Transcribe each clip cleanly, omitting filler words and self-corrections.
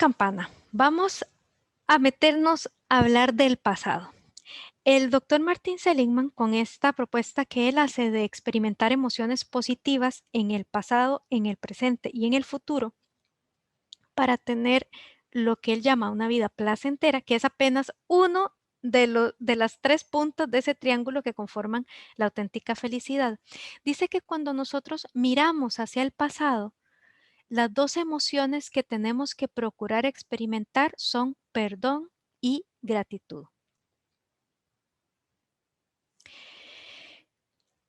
campana. Vamos a meternos a hablar del pasado. El doctor Martin Seligman, con esta propuesta que él hace de experimentar emociones positivas en el pasado, en el presente y en el futuro, para tener lo que él llama una vida placentera, que es apenas uno de las 3 puntas de ese triángulo que conforman la auténtica felicidad. Dice que cuando nosotros miramos hacia el pasado, las dos emociones que tenemos que procurar experimentar son perdón y gratitud.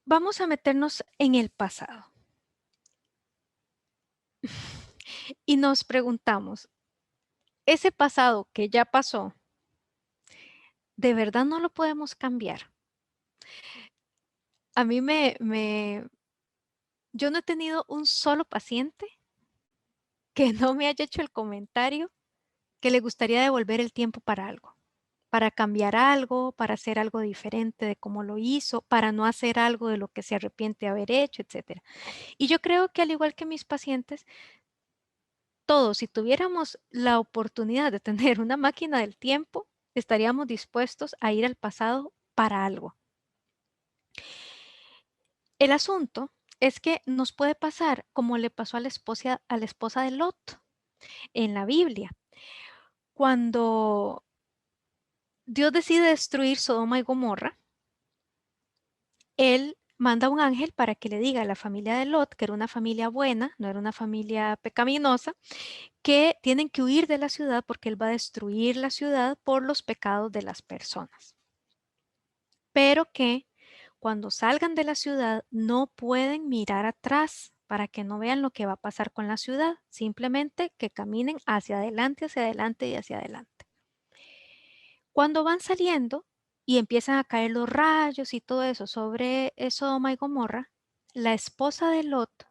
Vamos a meternos en el pasado y nos preguntamos, ese pasado que ya pasó, ¿de verdad no lo podemos cambiar? A mí yo no he tenido un solo paciente que no me haya hecho el comentario que le gustaría devolver el tiempo para algo, para cambiar algo, para hacer algo diferente de cómo lo hizo, para no hacer algo de lo que se arrepiente de haber hecho, etcétera. Y yo creo que al igual que mis pacientes, todos, si tuviéramos la oportunidad de tener una máquina del tiempo, estaríamos dispuestos a ir al pasado para algo. El asunto es que nos puede pasar como le pasó a la esposa de Lot en la Biblia. Cuando Dios decide destruir Sodoma y Gomorra, Él manda un ángel para que le diga a la familia de Lot, que era una familia buena, no era una familia pecaminosa, que tienen que huir de la ciudad porque Él va a destruir la ciudad por los pecados de las personas. Pero que cuando salgan de la ciudad no pueden mirar atrás para que no vean lo que va a pasar con la ciudad, simplemente que caminen hacia adelante y hacia adelante. Cuando van saliendo y empiezan a caer los rayos y todo eso sobre Sodoma y Gomorra, la esposa de Lot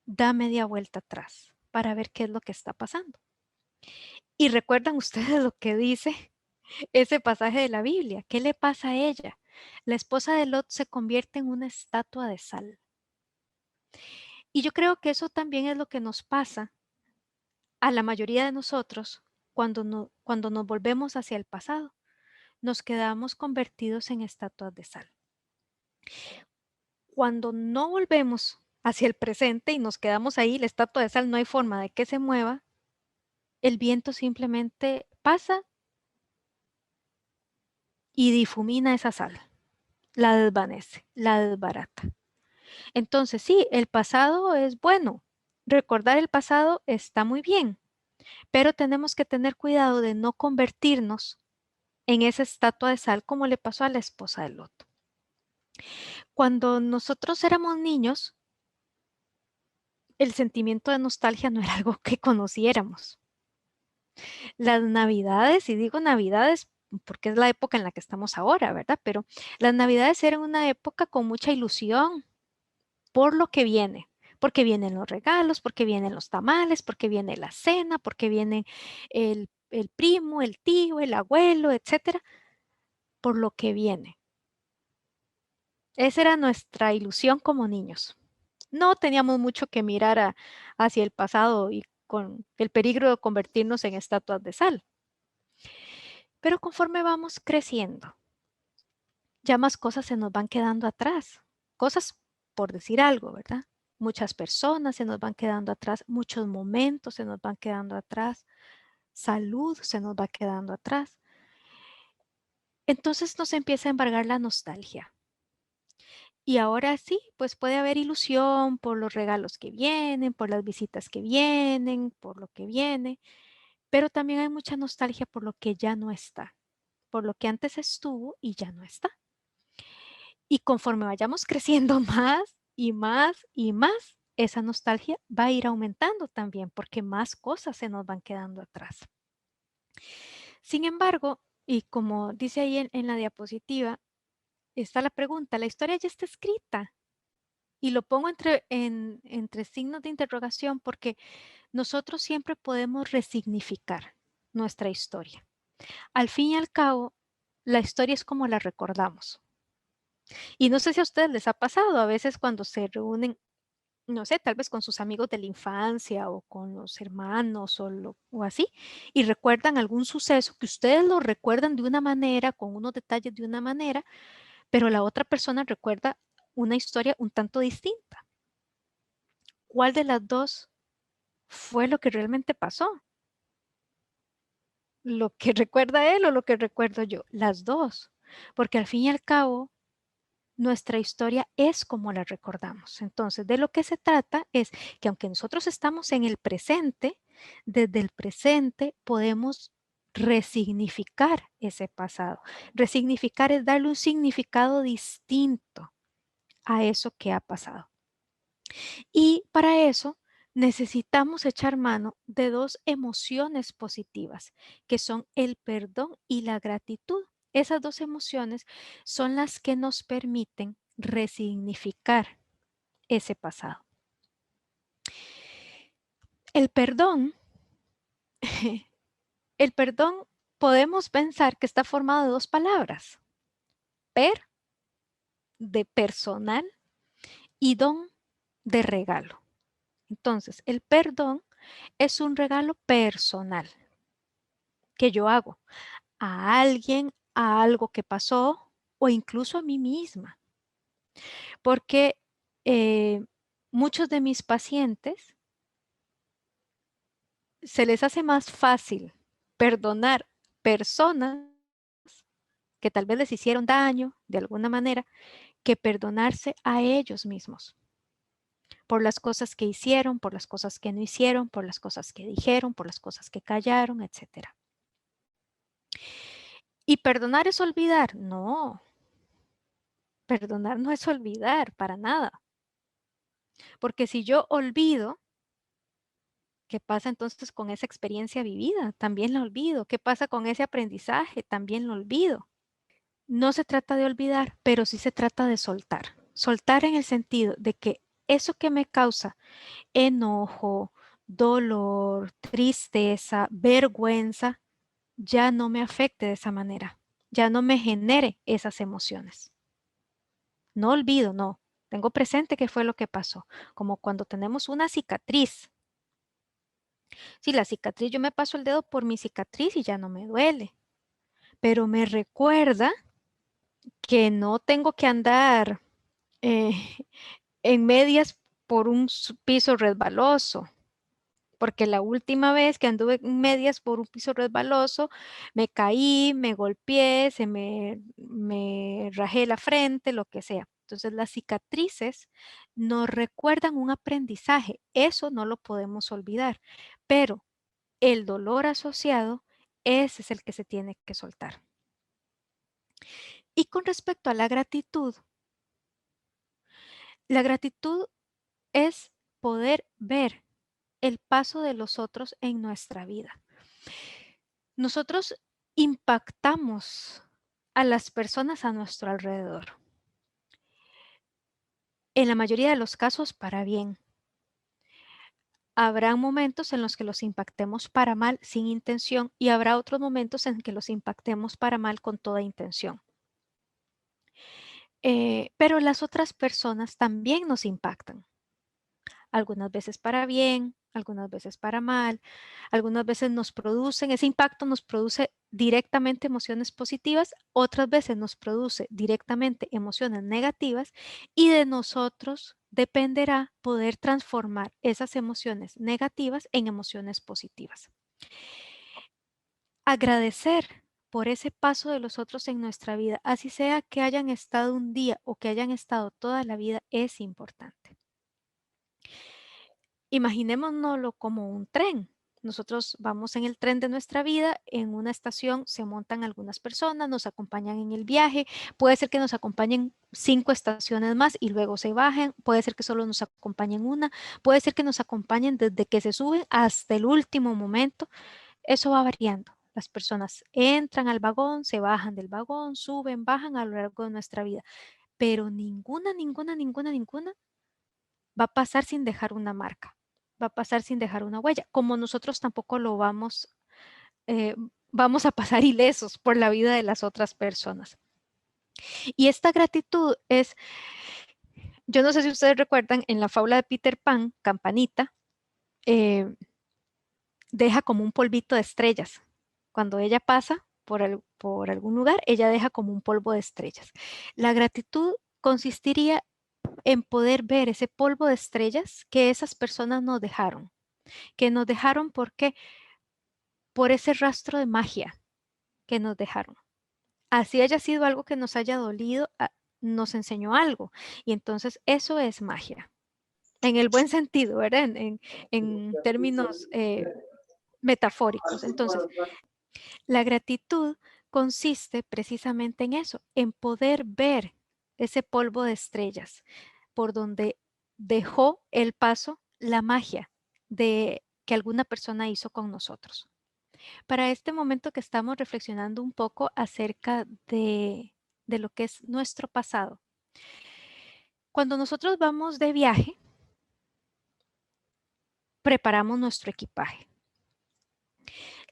da media vuelta atrás para ver qué es lo que está pasando. Y recuerdan ustedes lo que dice ese pasaje de la Biblia. ¿Qué le pasa a ella? La esposa de Lot se convierte en una estatua de sal. Y yo creo que eso también es lo que nos pasa a la mayoría de nosotros cuando nos volvemos hacia el pasado. Nos quedamos convertidos en estatuas de sal. Cuando no volvemos hacia el presente y nos quedamos ahí, la estatua de sal no hay forma de que se mueva, el viento simplemente pasa y difumina esa sal, la desvanece, la desbarata. Entonces, sí, el pasado es bueno. Recordar el pasado está muy bien, pero tenemos que tener cuidado de no convertirnos en esa estatua de sal como le pasó a la esposa de Lot. Cuando nosotros éramos niños, el sentimiento de nostalgia no era algo que conociéramos. Las navidades, y digo navidades porque es la época en la que estamos ahora, ¿verdad? Pero las navidades eran una época con mucha ilusión por lo que viene, porque vienen los regalos, porque vienen los tamales, porque viene la cena, porque viene el primo, el tío, el abuelo, etcétera, por lo que viene. Esa era nuestra ilusión como niños. No teníamos mucho que mirar hacia el pasado y con el peligro de convertirnos en estatuas de sal. Pero conforme vamos creciendo, ya más cosas se nos van quedando atrás. Cosas por decir algo, ¿verdad? Muchas personas se nos van quedando atrás, muchos momentos se nos van quedando atrás, salud se nos va quedando atrás. Entonces nos empieza a embargar la nostalgia. Y ahora sí, pues puede haber ilusión por los regalos que vienen, por las visitas que vienen, por lo que viene, pero también hay mucha nostalgia por lo que ya no está, por lo que antes estuvo y ya no está. Y conforme vayamos creciendo más y más y más, esa nostalgia va a ir aumentando también porque más cosas se nos van quedando atrás. Sin embargo, y como dice ahí en la diapositiva, está la pregunta, la historia ya está escrita. Y lo pongo entre signos de interrogación porque nosotros siempre podemos resignificar nuestra historia. Al fin y al cabo, la historia es como la recordamos. Y no sé si a ustedes les ha pasado, a veces cuando se reúnen no sé, tal vez con sus amigos de la infancia o con los hermanos o así, y recuerdan algún suceso que ustedes lo recuerdan de una manera, con unos detalles de una manera, pero la otra persona recuerda una historia un tanto distinta. ¿Cuál de las dos fue lo que realmente pasó? ¿Lo que recuerda él o lo que recuerdo yo? Las dos, porque al fin y al cabo nuestra historia es como la recordamos. Entonces, de lo que se trata es que aunque nosotros estamos en el presente, desde el presente podemos resignificar ese pasado. Resignificar es darle un significado distinto a eso que ha pasado. Y para eso necesitamos echar mano de dos emociones positivas, que son el perdón y la gratitud. Esas dos emociones son las que nos permiten resignificar ese pasado. El perdón, el perdón podemos pensar que está formado de dos palabras, per de personal y don de regalo. Entonces, el perdón es un regalo personal que yo hago a alguien, a algo que pasó o incluso a mí misma. Porque muchos de mis pacientes se les hace más fácil perdonar personas que tal vez les hicieron daño de alguna manera que perdonarse a ellos mismos por las cosas que hicieron, por las cosas que no hicieron, por las cosas que dijeron, por las cosas que callaron, etcétera. ¿Y perdonar es olvidar? No, perdonar no es olvidar para nada. Porque si yo olvido, ¿qué pasa entonces con esa experiencia vivida? También la olvido. ¿Qué pasa con ese aprendizaje? También lo olvido. No se trata de olvidar, pero sí se trata de soltar. Soltar en el sentido de que eso que me causa enojo, dolor, tristeza, vergüenza, ya no me afecte de esa manera. Ya no me genere esas emociones. No olvido, no. Tengo presente qué fue lo que pasó. Como cuando tenemos una cicatriz. Si la cicatriz, yo me paso el dedo por mi cicatriz y ya no me duele, pero me recuerda que no tengo que andar eh, en medias por un piso resbaloso, porque la última vez que anduve en medias por un piso resbaloso, me caí, me golpeé, me rajé la frente, lo que sea. Entonces las cicatrices nos recuerdan un aprendizaje, eso no lo podemos olvidar, pero el dolor asociado, ese es el que se tiene que soltar. Y con respecto a la gratitud es poder ver el paso de los otros en nuestra vida. Nosotros impactamos a las personas a nuestro alrededor. En la mayoría de los casos para bien. Habrá momentos en los que los impactemos para mal sin intención y habrá otros momentos en que los impactemos para mal con toda intención. Pero las otras personas también nos impactan. Algunas veces para bien, algunas veces para mal, algunas veces ese impacto nos produce directamente emociones positivas, otras veces nos produce directamente emociones negativas y de nosotros dependerá poder transformar esas emociones negativas en emociones positivas. Agradecer por ese paso de los otros en nuestra vida, así sea que hayan estado un día o que hayan estado toda la vida, es importante. Imaginémonoslo como un tren. Nosotros vamos en el tren de nuestra vida, en una estación se montan algunas personas, nos acompañan en el viaje, puede ser que nos acompañen 5 estaciones más y luego se bajen, puede ser que solo nos acompañen una, puede ser que nos acompañen desde que se suben hasta el último momento, eso va variando. Las personas entran al vagón, se bajan del vagón, suben, bajan a lo largo de nuestra vida, pero ninguna va a pasar sin dejar una marca, va a pasar sin dejar una huella, como nosotros tampoco lo eh, vamos a pasar ilesos por la vida de las otras personas. Y esta gratitud es Yo no sé si ustedes recuerdan, en la fábula de Peter Pan, Campanita eh, deja como un polvito de estrellas. Cuando ella pasa por algún lugar, ella deja como un polvo de estrellas. La gratitud consistiría en poder ver ese polvo de estrellas que esas personas nos dejaron. Que nos dejaron, ¿por qué? Por ese rastro de magia que nos dejaron. Así haya sido algo que nos haya dolido, nos enseñó algo. Y entonces eso es magia. En el buen sentido, ¿verdad? En términos metafóricos. Entonces, la gratitud consiste precisamente en eso, en poder ver ese polvo de estrellas por donde dejó el paso la magia de que alguna persona hizo con nosotros. Para este momento que estamos reflexionando un poco acerca de lo que es nuestro pasado. Cuando nosotros vamos de viaje, preparamos nuestro equipaje.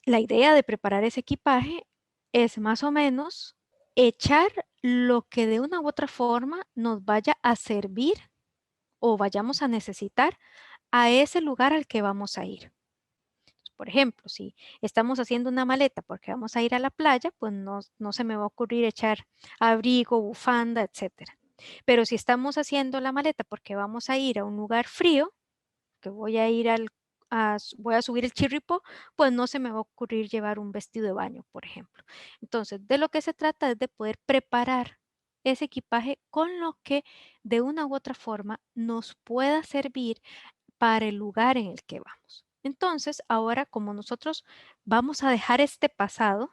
La idea de preparar ese equipaje es más o menos echar lo que de una u otra forma nos vaya a servir o vayamos a necesitar a ese lugar al que vamos a ir. Por ejemplo, si estamos haciendo una maleta porque vamos a ir a la playa, pues no se me va a ocurrir echar abrigo, bufanda, etcétera. Pero si estamos haciendo la maleta porque vamos a ir a un lugar frío, que voy a ir voy a subir el chirripó, pues no se me va a ocurrir llevar un vestido de baño, por ejemplo. Entonces, de lo que se trata es de poder preparar ese equipaje con lo que de una u otra forma nos pueda servir para el lugar en el que vamos. Entonces, ahora como nosotros vamos a dejar este pasado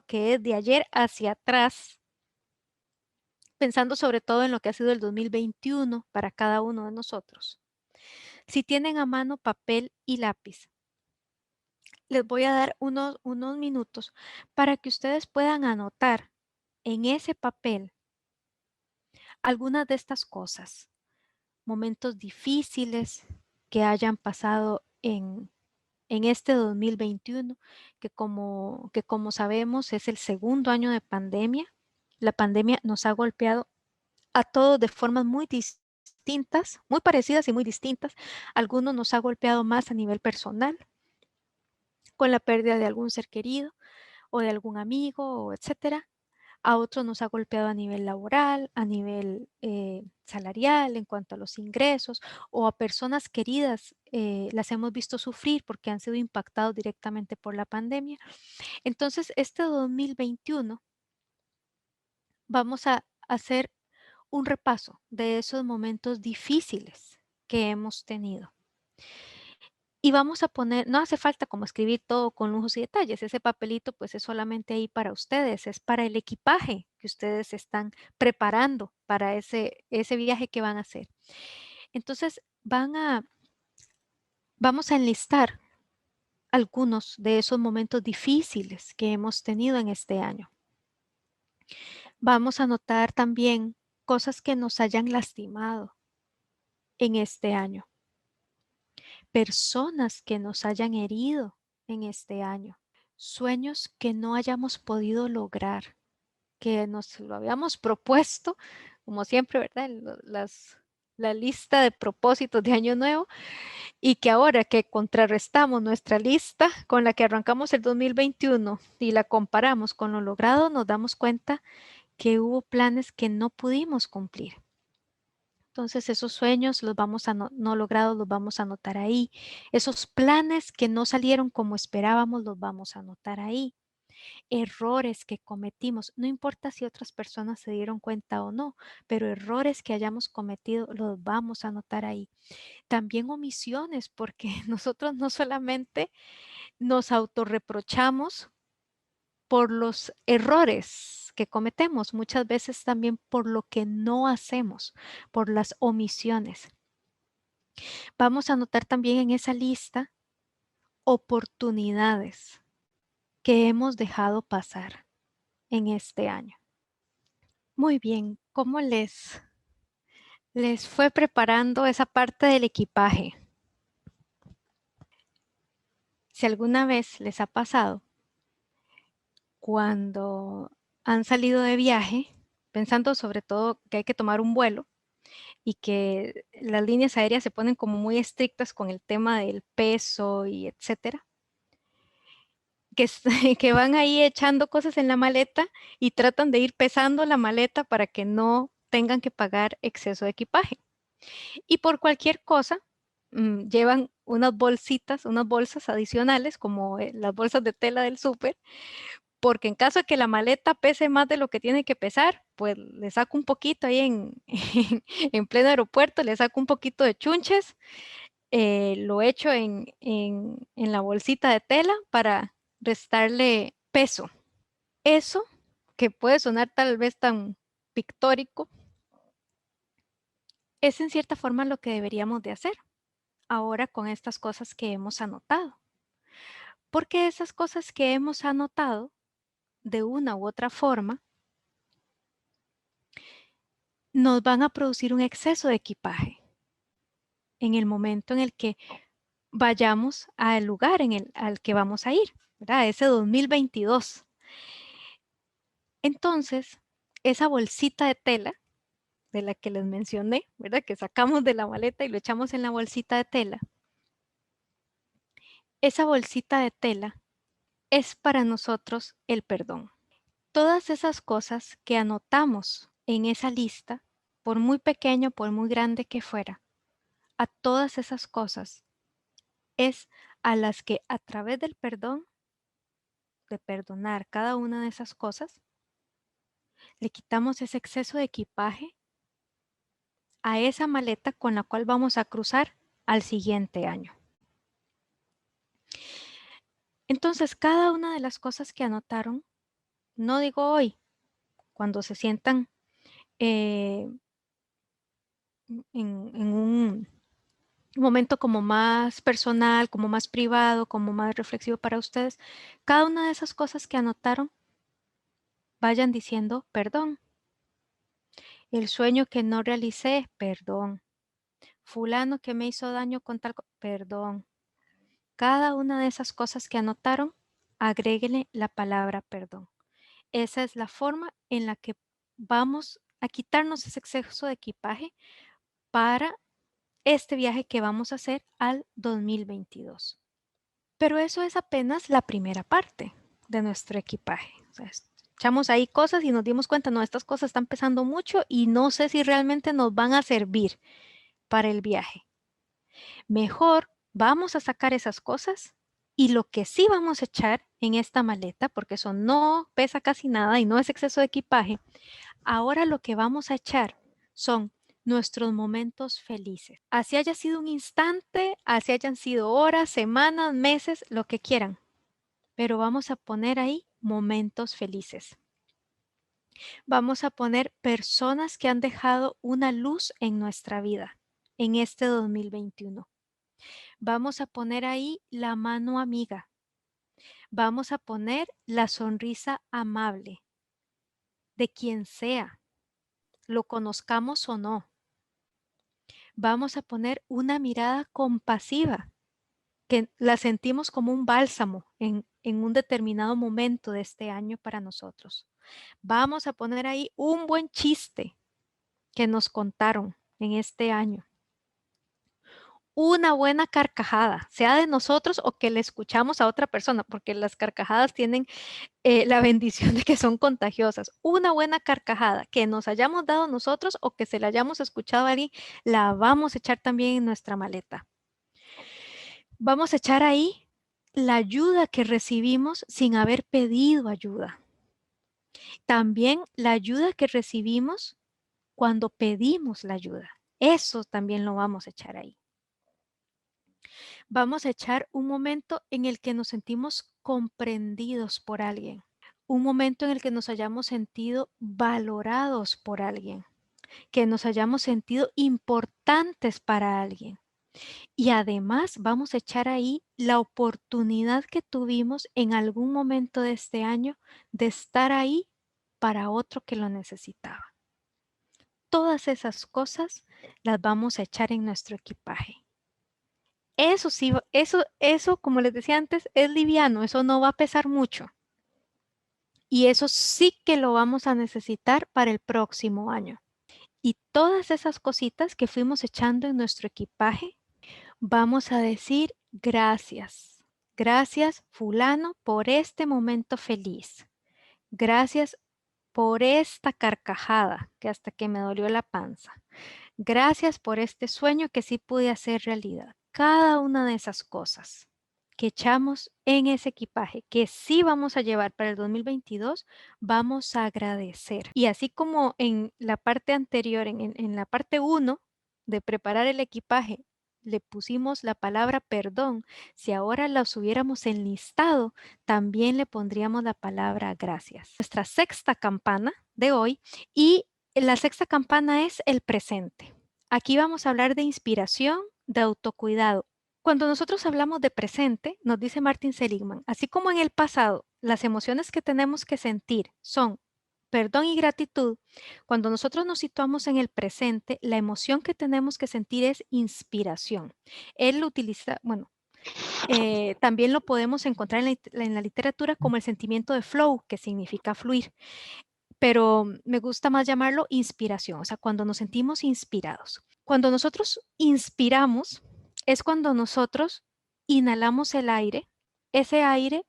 que es de ayer hacia atrás, pensando sobre todo en lo que ha sido el 2021 para cada uno de nosotros. Si tienen a mano papel y lápiz, les voy a dar unos minutos para que ustedes puedan anotar en ese papel algunas de estas cosas, momentos difíciles que hayan pasado en este 2021, que como sabemos es el segundo año de pandemia. La pandemia nos ha golpeado a todos de formas muy distintas, muy parecidas y muy distintas. Algunos nos ha golpeado más a nivel personal, con la pérdida de algún ser querido o de algún amigo, etcétera. A otros nos ha golpeado a nivel laboral, a nivel salarial, en cuanto a los ingresos, o a personas queridas las hemos visto sufrir porque han sido impactados directamente por la pandemia. Entonces, este 2021 vamos a hacer un repaso de esos momentos difíciles que hemos tenido. Y vamos a poner, no hace falta como escribir todo con lujos y detalles, ese papelito pues es solamente ahí para ustedes, es para el equipaje que ustedes están preparando para ese viaje que van a hacer. Entonces vamos a enlistar algunos de esos momentos difíciles que hemos tenido en este año. Vamos a anotar también cosas que nos hayan lastimado en este año, personas que nos hayan herido en este año, sueños que no hayamos podido lograr, que nos lo habíamos propuesto, como siempre, ¿verdad? La lista de propósitos de año nuevo y que ahora que contrarrestamos nuestra lista con la que arrancamos el 2021 y la comparamos con lo logrado, nos damos cuenta que hubo planes que no pudimos cumplir. Entonces esos sueños los vamos a no logrados los vamos a anotar ahí. Esos planes que no salieron como esperábamos los vamos a anotar ahí. Errores que cometimos, no importa si otras personas se dieron cuenta o no, pero errores que hayamos cometido los vamos a anotar ahí. También omisiones, porque nosotros no solamente nos autorreprochamos por los errores que cometemos, muchas veces también por lo que no hacemos, por las omisiones. Vamos a anotar también en esa lista oportunidades que hemos dejado pasar en este año. Muy bien, ¿cómo les fue preparando esa parte del equipaje? Si alguna vez les ha pasado cuando han salido de viaje, pensando sobre todo que hay que tomar un vuelo, y que las líneas aéreas se ponen como muy estrictas con el tema del peso y etcétera, que van ahí echando cosas en la maleta y tratan de ir pesando la maleta para que no tengan que pagar exceso de equipaje. Y por cualquier cosa, llevan unas bolsitas, unas bolsas adicionales, como las bolsas de tela del súper, porque en caso de que la maleta pese más de lo que tiene que pesar, pues le saco un poquito ahí en pleno aeropuerto, le saco un poquito de chunches, lo echo en la bolsita de tela para restarle peso. Eso, que puede sonar tal vez tan pictórico, es en cierta forma lo que deberíamos de hacer ahora con estas cosas que hemos anotado. Porque esas cosas que hemos anotado, de una u otra forma, nos van a producir un exceso de equipaje en el momento en el que vayamos al lugar al que vamos a ir, ¿verdad? Ese 2022. Entonces, esa bolsita de tela de la que les mencioné, ¿verdad? Que sacamos de la maleta y lo echamos en la bolsita de tela. Esa bolsita de tela es para nosotros el perdón. Todas esas cosas que anotamos en esa lista, por muy pequeño, por muy grande que fuera, a todas esas cosas es a las que a través del perdón, de perdonar cada una de esas cosas, le quitamos ese exceso de equipaje a esa maleta con la cual vamos a cruzar al siguiente año. Entonces, cada una de las cosas que anotaron, no digo hoy, cuando se sientan en un momento como más personal, como más privado, como más reflexivo para ustedes, cada una de esas cosas que anotaron, vayan diciendo perdón. El sueño que no realicé, perdón. Fulano que me hizo daño con tal, perdón. Cada una de esas cosas que anotaron, agréguele la palabra perdón. Esa es la forma en la que vamos a quitarnos ese exceso de equipaje para este viaje que vamos a hacer al 2022. Pero eso es apenas la primera parte de nuestro equipaje. O sea, echamos ahí cosas y nos dimos cuenta, no, estas cosas están pesando mucho y no sé si realmente nos van a servir para el viaje. Mejor vamos a sacar esas cosas y lo que sí vamos a echar en esta maleta, porque eso no pesa casi nada y no es exceso de equipaje, ahora lo que vamos a echar son nuestros momentos felices. Así haya sido un instante, así hayan sido horas, semanas, meses, lo que quieran. Pero vamos a poner ahí momentos felices. Vamos a poner personas que han dejado una luz en nuestra vida en este 2021. Vamos a poner ahí la mano amiga. Vamos a poner la sonrisa amable de quien sea, lo conozcamos o no. Vamos a poner una mirada compasiva, que la sentimos como un bálsamo en un determinado momento de este año para nosotros. Vamos a poner ahí un buen chiste que nos contaron en este año. Una buena carcajada, sea de nosotros o que le escuchamos a otra persona, porque las carcajadas tienen la bendición de que son contagiosas. Una buena carcajada que nos hayamos dado nosotros o que se la hayamos escuchado a alguien, la vamos a echar también en nuestra maleta. Vamos a echar ahí la ayuda que recibimos sin haber pedido ayuda. También la ayuda que recibimos cuando pedimos la ayuda. Eso también lo vamos a echar ahí. Vamos a echar un momento en el que nos sentimos comprendidos por alguien. Un momento en el que nos hayamos sentido valorados por alguien. Que nos hayamos sentido importantes para alguien. Y además vamos a echar ahí la oportunidad que tuvimos en algún momento de este año de estar ahí para otro que lo necesitaba. Todas esas cosas las vamos a echar en nuestro equipaje. Eso sí, eso, como les decía antes, es liviano, eso no va a pesar mucho. Y eso sí que lo vamos a necesitar para el próximo año. Y todas esas cositas que fuimos echando en nuestro equipaje, vamos a decir gracias. Gracias, fulano, por este momento feliz. Gracias por esta carcajada que hasta que me dolió la panza. Gracias por este sueño que sí pude hacer realidad. Cada una de esas cosas que echamos en ese equipaje, que sí vamos a llevar para el 2022, vamos a agradecer. Y así como en la parte anterior, en la parte uno de preparar el equipaje, le pusimos la palabra perdón, si ahora las hubiéramos enlistado, también le pondríamos la palabra gracias. Nuestra sexta campana de hoy, y la sexta campana es el presente. Aquí vamos a hablar de inspiración, de autocuidado. Cuando nosotros hablamos de presente, nos dice Martin Seligman, así como en el pasado, las emociones que tenemos que sentir son perdón y gratitud. Cuando nosotros nos situamos en el presente, la emoción que tenemos que sentir es inspiración. Él lo utiliza, bueno, también lo podemos encontrar en la literatura como el sentimiento de flow, que significa fluir, pero me gusta más llamarlo inspiración, o sea, cuando nos sentimos inspirados. Cuando nosotros inspiramos es cuando nosotros inhalamos el aire, ese aire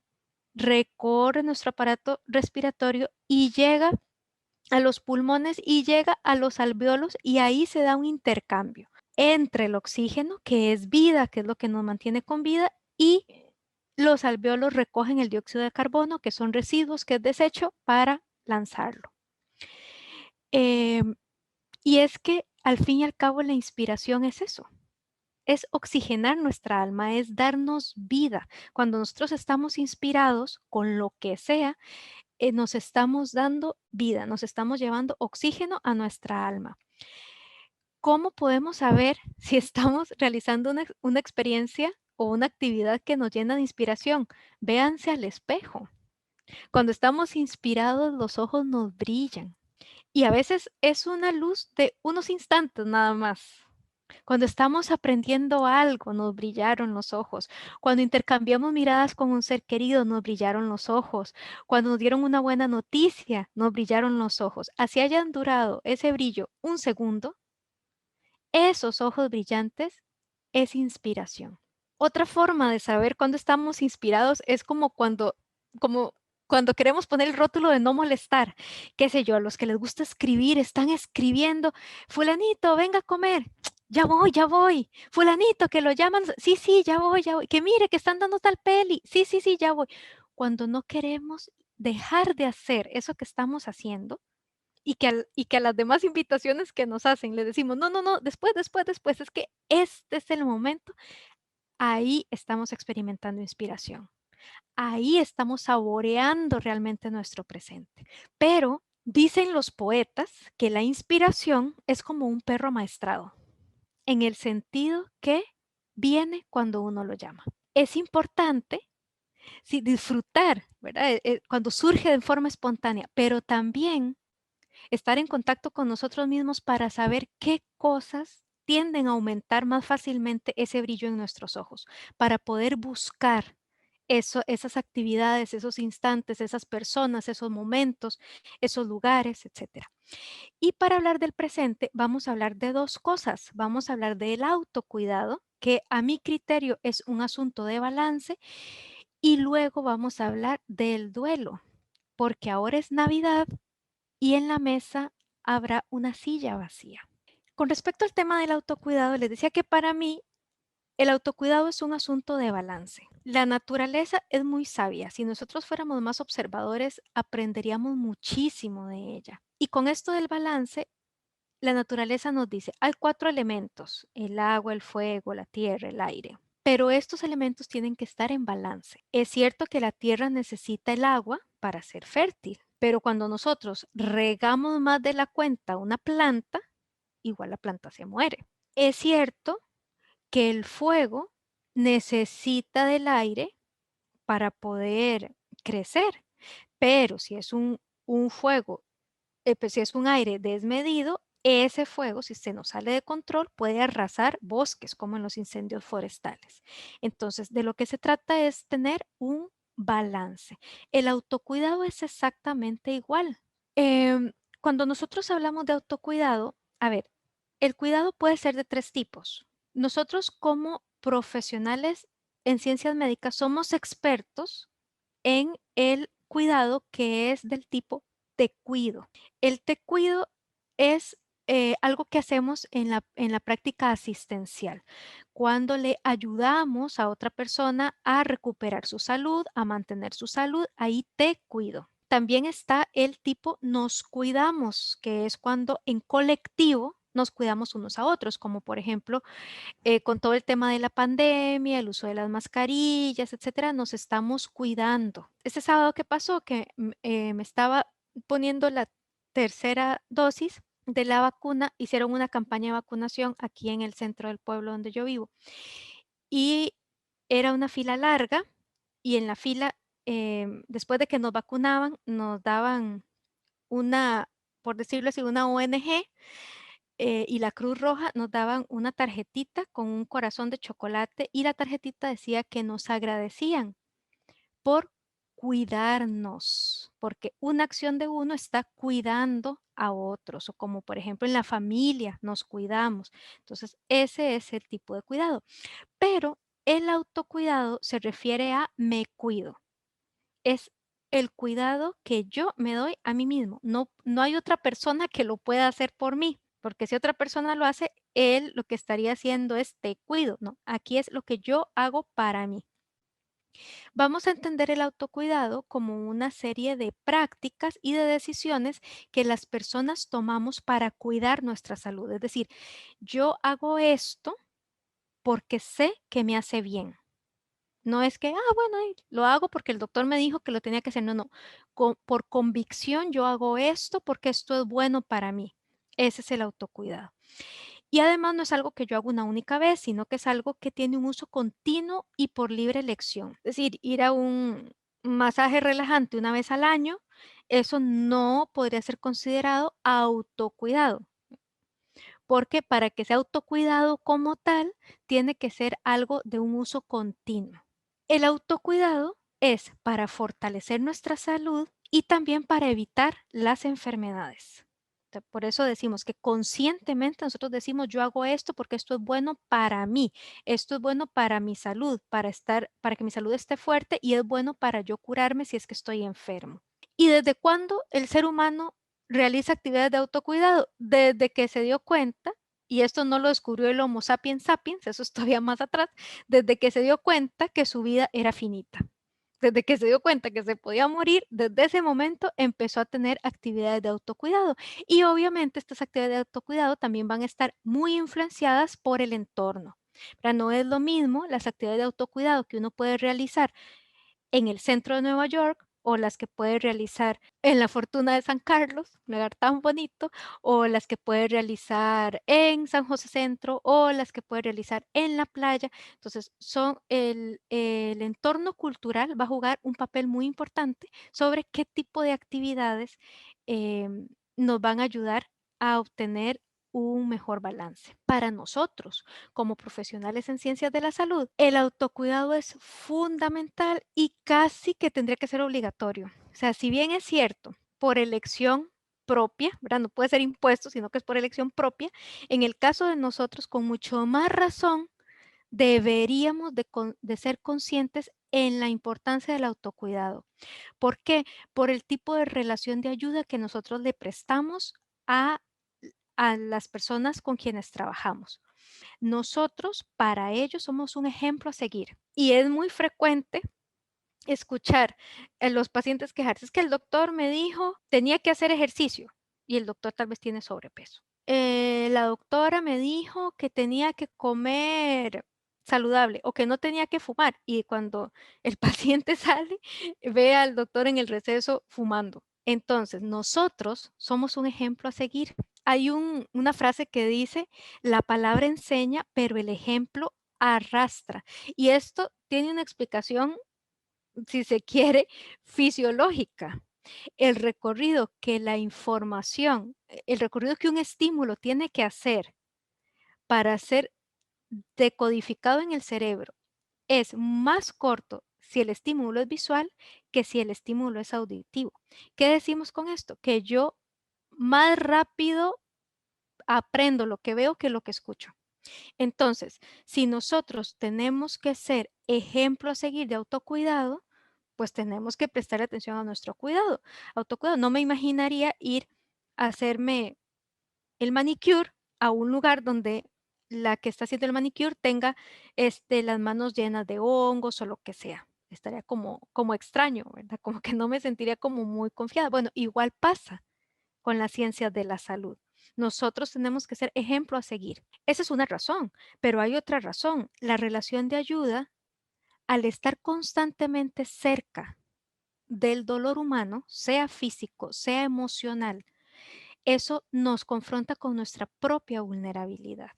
recorre nuestro aparato respiratorio y llega a los pulmones y llega a los alvéolos, y ahí se da un intercambio entre el oxígeno, que es vida, que es lo que nos mantiene con vida, y los alvéolos recogen el dióxido de carbono, que son residuos, que es desecho, para lanzarlo. Em, y es que al fin y al cabo la inspiración es eso, es oxigenar nuestra alma, es darnos vida. Cuando nosotros estamos inspirados con lo que sea, nos estamos dando vida, nos estamos llevando oxígeno a nuestra alma. ¿Cómo podemos saber si estamos realizando una experiencia o una actividad que nos llena de inspiración? Véanse al espejo. Cuando estamos inspirados, los ojos nos brillan. Y a veces es una luz de unos instantes nada más. Cuando estamos aprendiendo algo, nos brillaron los ojos. Cuando intercambiamos miradas con un ser querido, nos brillaron los ojos. Cuando nos dieron una buena noticia, nos brillaron los ojos. Así hayan durado ese brillo un segundo, esos ojos brillantes es inspiración. Otra forma de saber cuándo estamos inspirados es como cuando queremos poner el rótulo de no molestar. Qué sé yo, a los que les gusta escribir, están escribiendo, fulanito, venga a comer. Ya voy, ya voy. Fulanito, que lo llaman. Sí, sí, ya voy, ya voy. Que mire, que están dando tal peli. Sí, sí, sí, ya voy. Cuando no queremos dejar de hacer eso que estamos haciendo, y que a las demás invitaciones que nos hacen le decimos, no, no, no, después, después, después, es que este es el momento. Ahí estamos experimentando inspiración. Ahí estamos saboreando realmente nuestro presente. Pero dicen los poetas que la inspiración es como un perro amaestrado, en el sentido que viene cuando uno lo llama. Es importante, sí, disfrutar, ¿verdad? Cuando surge de forma espontánea, pero también estar en contacto con nosotros mismos para saber qué cosas tienden a aumentar más fácilmente ese brillo en nuestros ojos, para poder buscar esas actividades, esos instantes, esas personas, esos momentos, esos lugares, etcétera. Y para hablar del presente, vamos a hablar de dos cosas. Vamos a hablar del autocuidado, que a mi criterio es un asunto de balance, y luego vamos a hablar del duelo, porque ahora es Navidad y en la mesa habrá una silla vacía. Con respecto al tema del autocuidado, les decía que para mí el autocuidado es un asunto de balance. La naturaleza es muy sabia. Si nosotros fuéramos más observadores, aprenderíamos muchísimo de ella. Y con esto del balance, la naturaleza nos dice, hay cuatro elementos: el agua, el fuego, la tierra, el aire. Pero estos elementos tienen que estar en balance. Es cierto que la tierra necesita el agua para ser fértil, pero cuando nosotros regamos más de la cuenta una planta, igual la planta se muere. Es cierto que el fuego necesita del aire para poder crecer, pero si es un fuego, pues, si es un aire desmedido, ese fuego, si se nos sale de control, puede arrasar bosques, como en los incendios forestales. Entonces, de lo que se trata es tener un balance. El autocuidado es exactamente igual. Cuando nosotros hablamos de autocuidado, A ver, el cuidado puede ser de 3 tipos. Nosotros como profesionales en ciencias médicas somos expertos en el cuidado que es del tipo te cuido. El te cuido es algo que hacemos en la práctica asistencial, cuando le ayudamos a otra persona a recuperar su salud, a mantener su salud, ahí te cuido. También está el tipo nos cuidamos, que es cuando en colectivo nos cuidamos unos a otros, como por ejemplo con todo el tema de la pandemia, el uso de las mascarillas, etcétera, nos estamos cuidando. Este sábado que pasó, que me estaba poniendo la tercera dosis de la vacuna, hicieron una campaña de vacunación aquí en el centro del pueblo donde yo vivo. Y era una fila larga y en la fila, después de que nos vacunaban, nos daban una, por decirlo así, una ONG y la Cruz Roja nos daban una tarjetita con un corazón de chocolate y la tarjetita decía que nos agradecían por cuidarnos, porque una acción de uno está cuidando a otros, o como por ejemplo en la familia nos cuidamos. Entonces, ese es el tipo de cuidado. Pero el autocuidado se refiere a me cuido. Es el cuidado que yo me doy a mí mismo. No hay otra persona que lo pueda hacer por mí, porque si otra persona lo hace, él lo que estaría haciendo es te cuido, ¿no? Aquí es lo que yo hago para mí. Vamos a entender el autocuidado como una serie de prácticas y de decisiones que las personas tomamos para cuidar nuestra salud. Es decir, yo hago esto porque sé que me hace bien. No es que, bueno, lo hago porque el doctor me dijo que lo tenía que hacer. No, no. Por convicción yo hago esto porque esto es bueno para mí. Ese es el autocuidado. Y además no es algo que yo hago una única vez, sino que es algo que tiene un uso continuo y por libre elección. Es decir, ir a un masaje relajante una vez al año, eso no podría ser considerado autocuidado, porque para que sea autocuidado como tal, tiene que ser algo de un uso continuo. El autocuidado es para fortalecer nuestra salud y también para evitar las enfermedades. Por eso decimos que conscientemente nosotros decimos yo hago esto porque esto es bueno para mí, esto es bueno para mi salud, para que mi salud esté fuerte y es bueno para yo curarme si es que estoy enfermo. ¿Y desde cuándo el ser humano realiza actividades de autocuidado? Desde que se dio cuenta, y esto no lo descubrió el Homo sapiens sapiens, eso es todavía más atrás, desde que se dio cuenta que su vida era finita. Desde que se dio cuenta que se podía morir, desde ese momento empezó a tener actividades de autocuidado. Y obviamente estas actividades de autocuidado también van a estar muy influenciadas por el entorno. Pero no es lo mismo las actividades de autocuidado que uno puede realizar en el centro de Nueva York o las que puede realizar en la Fortuna de San Carlos, un lugar tan bonito, o las que puede realizar en San José Centro o las que puede realizar en la playa. Entonces, son el entorno cultural va a jugar un papel muy importante sobre qué tipo de actividades nos van a ayudar a obtener un mejor balance. Para nosotros, como profesionales en ciencias de la salud, el autocuidado es fundamental y casi que tendría que ser obligatorio. O sea, si bien es cierto, por elección propia, ¿verdad? No puede ser impuesto, sino que es por elección propia. En el caso de nosotros, con mucho más razón, deberíamos de ser conscientes en la importancia del autocuidado. ¿Por qué? Por el tipo de relación de ayuda que nosotros le prestamos a las personas con quienes trabajamos. Nosotros para ellos somos un ejemplo a seguir y es muy frecuente escuchar a los pacientes quejarse. Es que el doctor me dijo tenía que hacer ejercicio y el doctor tal vez tiene sobrepeso. La doctora me dijo que tenía que comer saludable o que no tenía que fumar y cuando el paciente sale ve al doctor en el receso fumando. Entonces, nosotros somos un ejemplo a seguir. Hay una frase que dice, la palabra enseña, pero el ejemplo arrastra. Y esto tiene una explicación, si se quiere, fisiológica. El recorrido que la información, el recorrido que un estímulo tiene que hacer para ser decodificado en el cerebro es más corto si el estímulo es visual que si el estímulo es auditivo. ¿Qué decimos con esto? Que yo más rápido aprendo lo que veo que lo que escucho. Entonces, si nosotros tenemos que ser ejemplo a seguir de autocuidado, pues tenemos que prestar atención a nuestro cuidado. Autocuidado, no me imaginaría ir a hacerme el manicure a un lugar donde la que está haciendo el manicure tenga las manos llenas de hongos o lo que sea. Estaría como extraño, ¿verdad? Como que no me sentiría como muy confiada. Bueno, igual pasa con las ciencias de la salud. Nosotros tenemos que ser ejemplo a seguir. Esa es una razón, pero hay otra razón. La relación de ayuda, al estar constantemente cerca del dolor humano, sea físico, sea emocional, eso nos confronta con nuestra propia vulnerabilidad.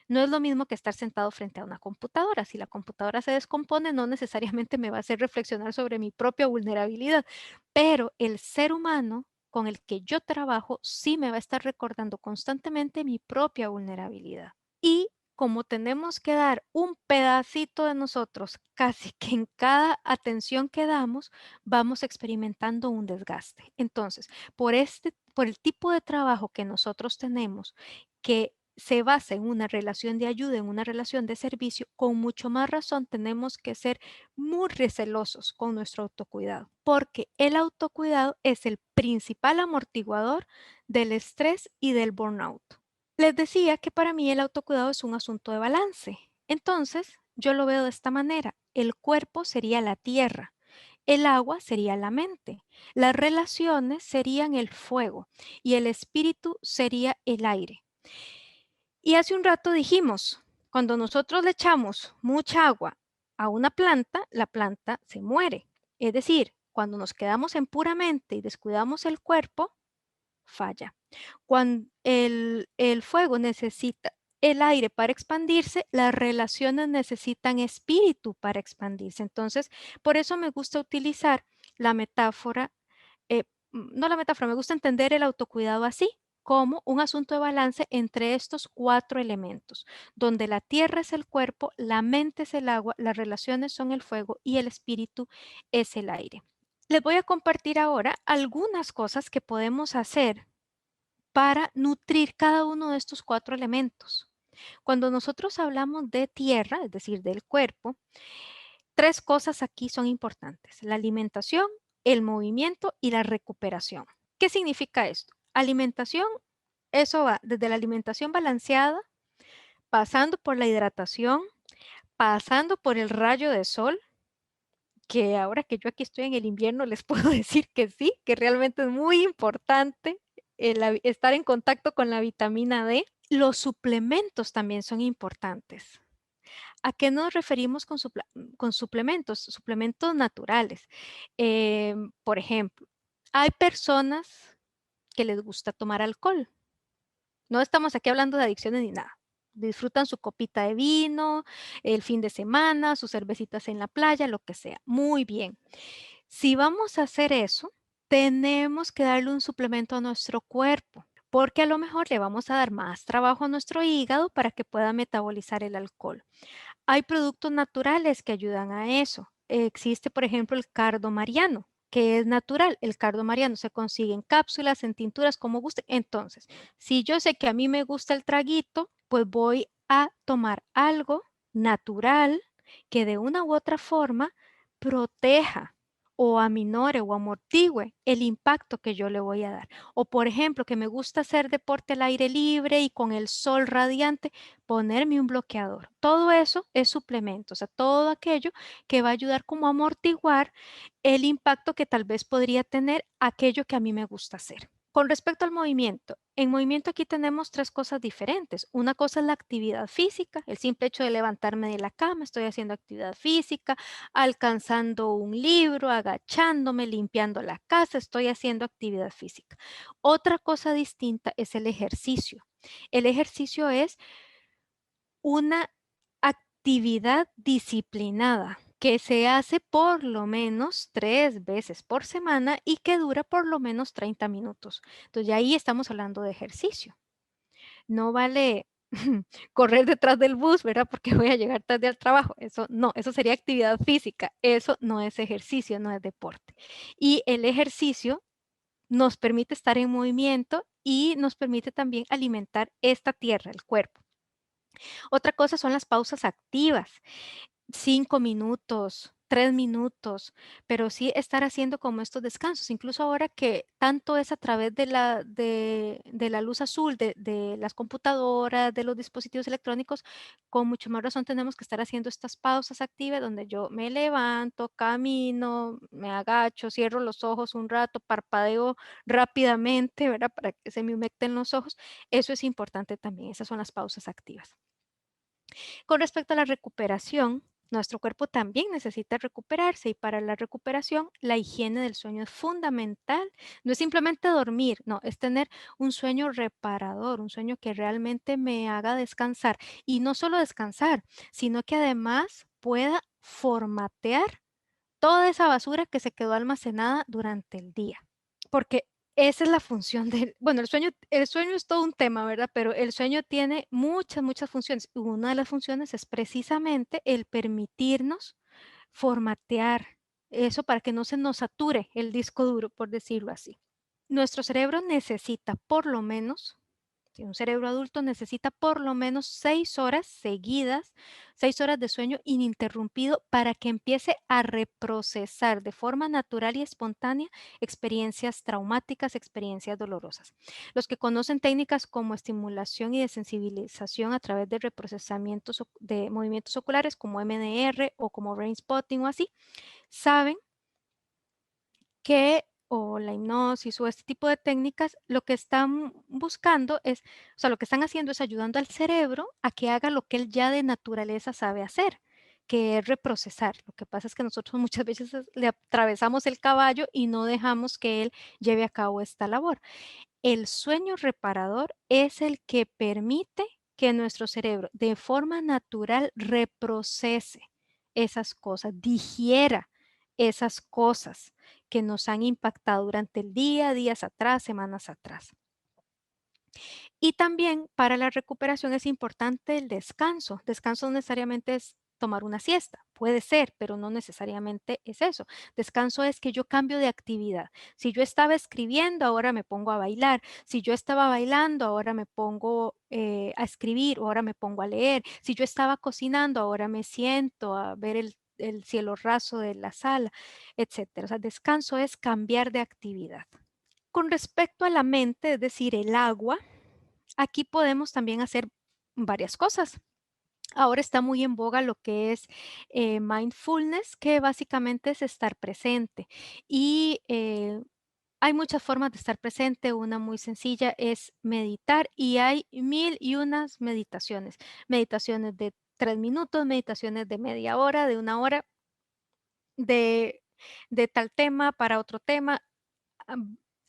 No es lo mismo que estar sentado frente a una computadora. Si la computadora se descompone, no necesariamente me va a hacer reflexionar sobre mi propia vulnerabilidad, pero el ser humano con el que yo trabajo sí me va a estar recordando constantemente mi propia vulnerabilidad. Y como tenemos que dar un pedacito de nosotros casi que en cada atención que damos, vamos experimentando un desgaste. Entonces, por el tipo de trabajo que nosotros tenemos, que se basa en una relación de ayuda, en una relación de servicio, con mucho más razón tenemos que ser muy recelosos con nuestro autocuidado, porque el autocuidado es el principal amortiguador del estrés y del burnout. Les decía que para mí el autocuidado es un asunto de balance. Entonces, yo lo veo de esta manera. El cuerpo sería la tierra, el agua sería la mente, las relaciones serían el fuego y el espíritu sería el aire. Y hace un rato dijimos, cuando nosotros le echamos mucha agua a una planta, la planta se muere. Es decir, cuando nos quedamos en pura mente y descuidamos el cuerpo, falla. Cuando el fuego necesita el aire para expandirse, las relaciones necesitan espíritu para expandirse. Entonces, por eso me gusta utilizar la metáfora, no la metáfora, me gusta entender el autocuidado así, como un asunto de balance entre estos cuatro elementos, donde la tierra es el cuerpo, la mente es el agua, las relaciones son el fuego y el espíritu es el aire. Les voy a compartir ahora algunas cosas que podemos hacer para nutrir cada uno de estos cuatro elementos. Cuando nosotros hablamos de tierra, es decir, del cuerpo, tres cosas aquí son importantes: la alimentación, el movimiento y la recuperación. ¿Qué significa esto? Alimentación, eso va desde la alimentación balanceada, pasando por la hidratación, pasando por el rayo de sol, que ahora que yo aquí estoy en el invierno les puedo decir que sí, que realmente es muy importante estar en contacto con la vitamina D. Los suplementos también son importantes. ¿A qué nos referimos con suplementos? Suplementos naturales. Por ejemplo, hay personas que les gusta tomar alcohol. No estamos aquí hablando de adicciones ni nada. Disfrutan su copita de vino el fin de semana, sus cervecitas en la playa, lo que sea. Muy bien. Si vamos a hacer eso, tenemos que darle un suplemento a nuestro cuerpo, porque a lo mejor le vamos a dar más trabajo a nuestro hígado para que pueda metabolizar el alcohol. Hay productos naturales que ayudan a eso. Existe, por ejemplo, el cardo mariano, que es natural. El cardo mariano se consigue en cápsulas, en tinturas, como guste. Entonces, si yo sé que a mí me gusta el traguito, pues voy a tomar algo natural que de una u otra forma proteja o aminore o amortigüe el impacto que yo le voy a dar. O por ejemplo, que me gusta hacer deporte al aire libre y con el sol radiante, ponerme un bloqueador. Todo eso es suplemento, o sea, todo aquello que va a ayudar como a amortiguar el impacto que tal vez podría tener aquello que a mí me gusta hacer. Con respecto al movimiento, en movimiento aquí tenemos tres cosas diferentes. Una cosa es la actividad física, el simple hecho de levantarme de la cama, estoy haciendo actividad física, alcanzando un libro, agachándome, limpiando la casa, estoy haciendo actividad física. Otra cosa distinta es el ejercicio. El ejercicio es una actividad disciplinada que se hace por lo menos 3 veces por semana y que dura por lo menos 30 minutos. Entonces, ya ahí estamos hablando de ejercicio. No vale correr detrás del bus, ¿verdad? Porque voy a llegar tarde al trabajo. Eso no, eso sería actividad física. Eso no es ejercicio, no es deporte. Y el ejercicio nos permite estar en movimiento y nos permite también alimentar esta tierra, el cuerpo. Otra cosa son las pausas activas. 5 minutos, 3 minutos, pero sí estar haciendo como estos descansos. Incluso ahora que tanto es a través de la luz azul de las computadoras, de los dispositivos electrónicos, con mucho más razón tenemos que estar haciendo estas pausas activas donde yo me levanto, camino, me agacho, cierro los ojos un rato, parpadeo rápidamente, ¿verdad? Para que se me humecten los ojos. Eso es importante también, esas son las pausas activas. Con respecto a la recuperación, nuestro cuerpo también necesita recuperarse y para la recuperación la higiene del sueño es fundamental. No es simplemente dormir, no, es tener un sueño reparador, un sueño que realmente me haga descansar y no solo descansar, sino que además pueda formatear toda esa basura que se quedó almacenada durante el día. Porque esa es la función del bueno, el sueño es todo un tema, ¿verdad? Pero el sueño tiene muchas, muchas funciones. Una de las funciones es precisamente el permitirnos formatear eso para que no se nos sature el disco duro, por decirlo así. Nuestro cerebro necesita por lo menos, si un cerebro adulto necesita por lo menos 6 horas seguidas, 6 horas de sueño ininterrumpido para que empiece a reprocesar de forma natural y espontánea experiencias traumáticas, experiencias dolorosas. Los que conocen técnicas como estimulación y desensibilización a través de reprocesamientos de movimientos oculares como MDR o como brain spotting o así, saben que o la hipnosis o este tipo de técnicas, lo que están buscando es, o sea, lo que están haciendo es ayudando al cerebro a que haga lo que él ya de naturaleza sabe hacer, que es reprocesar. Lo que pasa es que nosotros muchas veces le atravesamos el caballo y no dejamos que él lleve a cabo esta labor. El sueño reparador es el que permite que nuestro cerebro de forma natural reprocese esas cosas, digiera esas cosas que nos han impactado durante el día, días atrás, semanas atrás. Y también para la recuperación es importante el descanso. Descanso no necesariamente es tomar una siesta, puede ser, pero no necesariamente es eso. Descanso es que yo cambio de actividad. Si yo estaba escribiendo, ahora me pongo a bailar. Si yo estaba bailando, ahora me pongo a escribir o ahora me pongo a leer. Si yo estaba cocinando, ahora me siento a ver el cielo raso de la sala, etcétera. O sea, descanso es cambiar de actividad. Con respecto a la mente, es decir, el agua, aquí podemos también hacer varias cosas. Ahora está muy en boga lo que es mindfulness, que básicamente es estar presente. Y hay muchas formas de estar presente. Una muy sencilla es meditar y hay mil y unas meditaciones. Meditaciones de 3 minutos, meditaciones de media hora, de una hora, de, de tal tema para otro tema.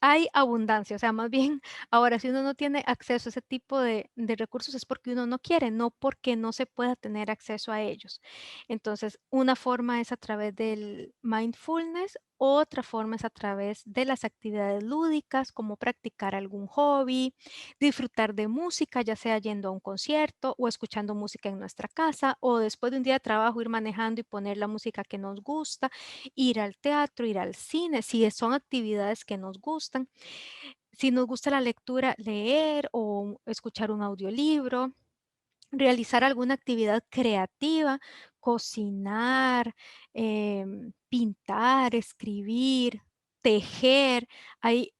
Hay abundancia, o sea, más bien, ahora, si uno no tiene acceso a ese tipo de recursos es porque uno no quiere, no porque no se pueda tener acceso a ellos. Entonces, una forma es a través del mindfulness, otra forma es a través de las actividades lúdicas, como practicar algún hobby, disfrutar de música, ya sea yendo a un concierto o escuchando música en nuestra casa, o después de un día de trabajo ir manejando y poner la música que nos gusta, ir al teatro, ir al cine, si son actividades que nos gustan. Si nos gusta la lectura, leer o escuchar un audiolibro, realizar alguna actividad creativa, cocinar, pintar, escribir, tejer. Hay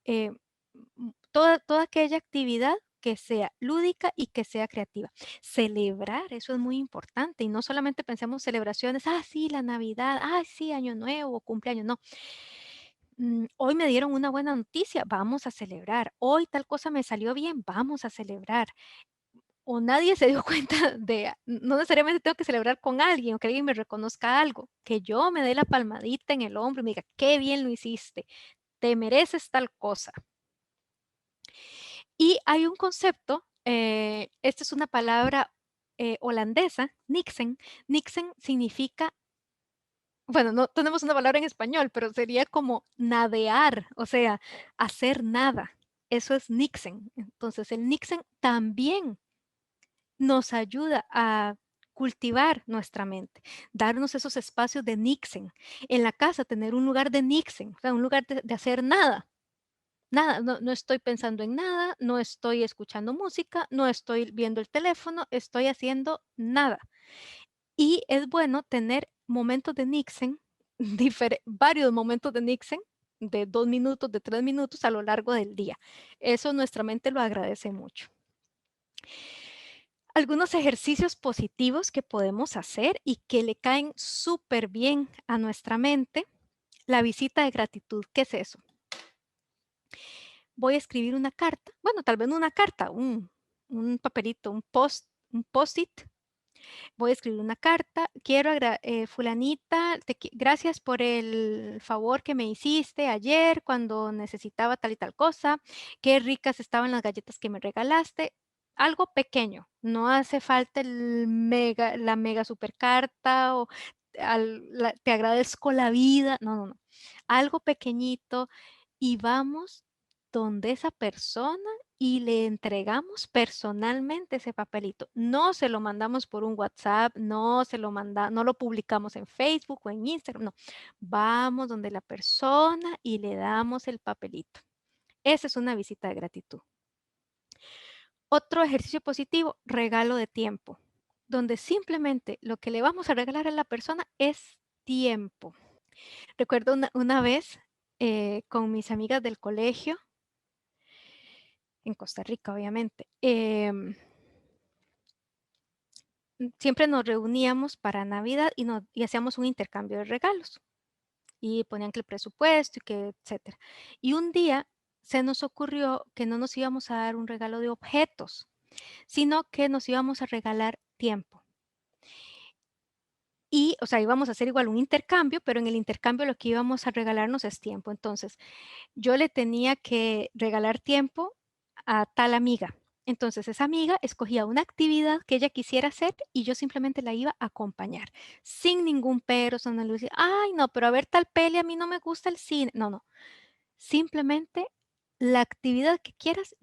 toda aquella actividad que sea lúdica y que sea creativa. Celebrar, eso es muy importante. Y no solamente pensemos celebraciones, sí, la Navidad, sí, Año Nuevo, cumpleaños, no. Hoy me dieron una buena noticia, vamos a celebrar. Hoy tal cosa me salió bien, vamos a celebrar. O nadie se dio cuenta no necesariamente tengo que celebrar con alguien o que alguien me reconozca algo, que yo me dé la palmadita en el hombro y me diga, qué bien lo hiciste, te mereces tal cosa. Y hay un concepto, esta es una palabra holandesa, Nixen. Nixen significa, bueno, no tenemos una palabra en español, pero sería como nadear, o sea, hacer nada. Eso es Nixen. Entonces, el Nixen también nos ayuda a cultivar nuestra mente, darnos esos espacios de Nixen. En la casa, tener un lugar de Nixen, o sea, un lugar de hacer nada. Nada, no estoy pensando en nada, no estoy escuchando música, no estoy viendo el teléfono, estoy haciendo nada. Y es bueno tener momentos de Nixon, varios momentos de Nixon, de 2 minutos, de 3 minutos a lo largo del día. Eso nuestra mente lo agradece mucho. Algunos ejercicios positivos que podemos hacer y que le caen súper bien a nuestra mente. La visita de gratitud, ¿qué es eso? Voy a escribir una carta, bueno, tal vez no una carta, un papelito, un post-it. Voy a escribir una carta. Quiero, fulanita, gracias por el favor que me hiciste ayer cuando necesitaba tal y tal cosa. Qué ricas estaban las galletas que me regalaste. Algo pequeño. No hace falta la mega super carta o te agradezco la vida. No, no, no. Algo pequeñito y vamos donde esa persona y le entregamos personalmente ese papelito. No se lo mandamos por un WhatsApp, no lo publicamos en Facebook o en Instagram, no. Vamos donde la persona y le damos el papelito. Esa es una visita de gratitud. Otro ejercicio positivo, regalo de tiempo, donde simplemente lo que le vamos a regalar a la persona es tiempo. Recuerdo una vez con mis amigas del colegio, en Costa Rica, obviamente. Siempre nos reuníamos para Navidad y hacíamos un intercambio de regalos. Y ponían que el presupuesto y que etcétera. Y un día se nos ocurrió que no nos íbamos a dar un regalo de objetos, sino que nos íbamos a regalar tiempo. Y, o sea, íbamos a hacer igual un intercambio, pero en el intercambio lo que íbamos a regalarnos es tiempo. Entonces, yo le tenía que regalar tiempo a tal amiga. Entonces esa amiga escogía una actividad que ella quisiera hacer y yo simplemente la iba a acompañar, sin ningún pero, sin una luz, ay no, pero a ver tal peli, a mí no me gusta el cine. No, no, simplemente la actividad que quieras,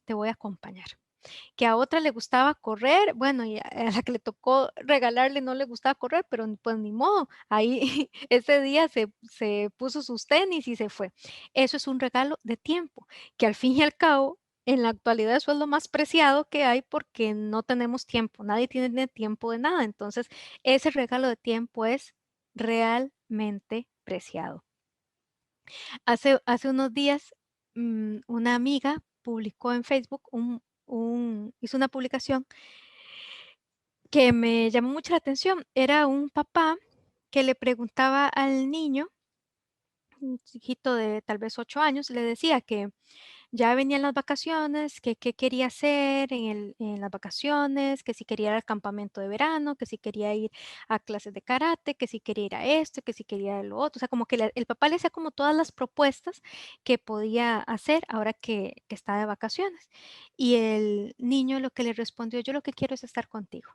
te voy a acompañar. Que a otra le gustaba correr, bueno, y a la que le tocó regalarle no le gustaba correr, pero pues ni modo, ahí ese día se puso sus tenis y se fue. Eso es un regalo de tiempo, que al fin y al cabo, en la actualidad eso es lo más preciado que hay porque no tenemos tiempo, nadie tiene tiempo de nada, entonces ese regalo de tiempo es realmente preciado. Hace unos días, una amiga publicó en Facebook hizo una publicación que me llamó mucho la atención. Era un papá que le preguntaba al niño, un hijito de tal vez 8 años, le decía que ya venían las vacaciones, que qué quería hacer en las vacaciones, que si quería ir al campamento de verano, que si quería ir a clases de karate, que si quería ir a esto, que si quería ir a lo otro. O sea, como que el papá le hacía como todas las propuestas que podía hacer ahora que está de vacaciones. Y el niño lo que le respondió, yo lo que quiero es estar contigo.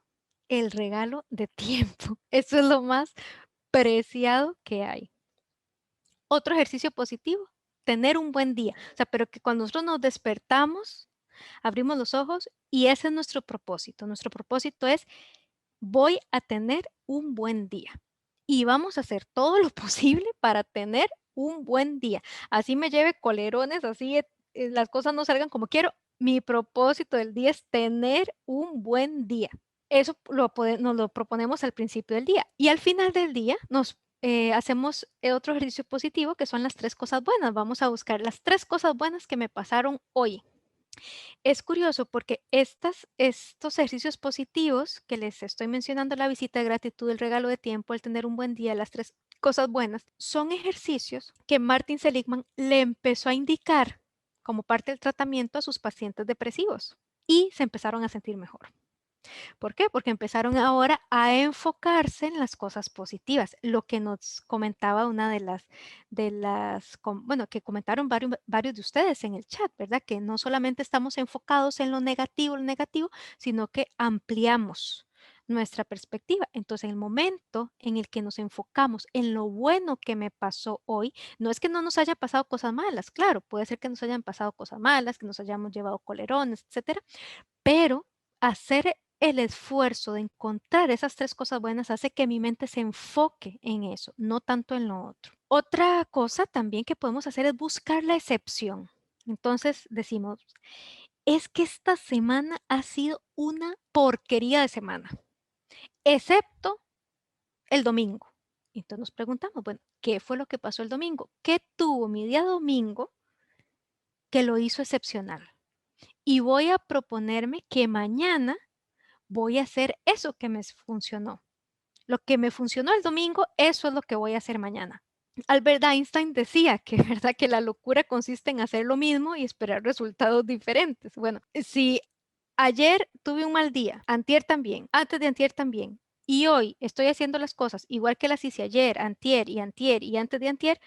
El regalo de tiempo. Eso es lo más preciado que hay. Otro ejercicio positivo, tener un buen día. O sea, pero que cuando nosotros nos despertamos, abrimos los ojos y ese es nuestro propósito. Nuestro propósito es, voy a tener un buen día y vamos a hacer todo lo posible para tener un buen día. Así me lleve colerones, así las cosas no salgan como quiero. Mi propósito del día es tener un buen día. Eso nos lo proponemos al principio del día y al final del día hacemos otro ejercicio positivo que son las 3 cosas buenas. Vamos a buscar las 3 cosas buenas que me pasaron hoy. Es curioso porque estos ejercicios positivos que les estoy mencionando, la visita de gratitud, el regalo de tiempo, el tener un buen día, las 3 cosas buenas, son ejercicios que Martin Seligman le empezó a indicar como parte del tratamiento a sus pacientes depresivos y se empezaron a sentir mejor. ¿Por qué? Porque empezaron ahora a enfocarse en las cosas positivas, lo que nos comentaba una bueno, que comentaron varios de ustedes en el chat, ¿verdad? Que no solamente estamos enfocados en lo negativo, sino que ampliamos nuestra perspectiva. Entonces, en el momento en el que nos enfocamos en lo bueno que me pasó hoy, no es que no nos haya pasado cosas malas, claro, puede ser que nos hayan pasado cosas malas, que nos hayamos llevado colerones, etcétera, pero hacer el esfuerzo de encontrar esas 3 cosas buenas hace que mi mente se enfoque en eso, no tanto en lo otro. Otra cosa también que podemos hacer es buscar la excepción. Entonces decimos, es que esta semana ha sido una porquería de semana, excepto el domingo. Entonces nos preguntamos, bueno, ¿qué fue lo que pasó el domingo? ¿Qué tuvo mi día domingo que lo hizo excepcional? Y voy a proponerme que mañana voy a hacer eso que me funcionó. Lo que me funcionó el domingo, eso es lo que voy a hacer mañana. Albert Einstein decía que, ¿verdad? Que la locura consiste en hacer lo mismo y esperar resultados diferentes. Bueno, si ayer tuve un mal día, antier también, antes de antier también, y hoy estoy haciendo las cosas igual que las hice ayer, antier y antes de antier,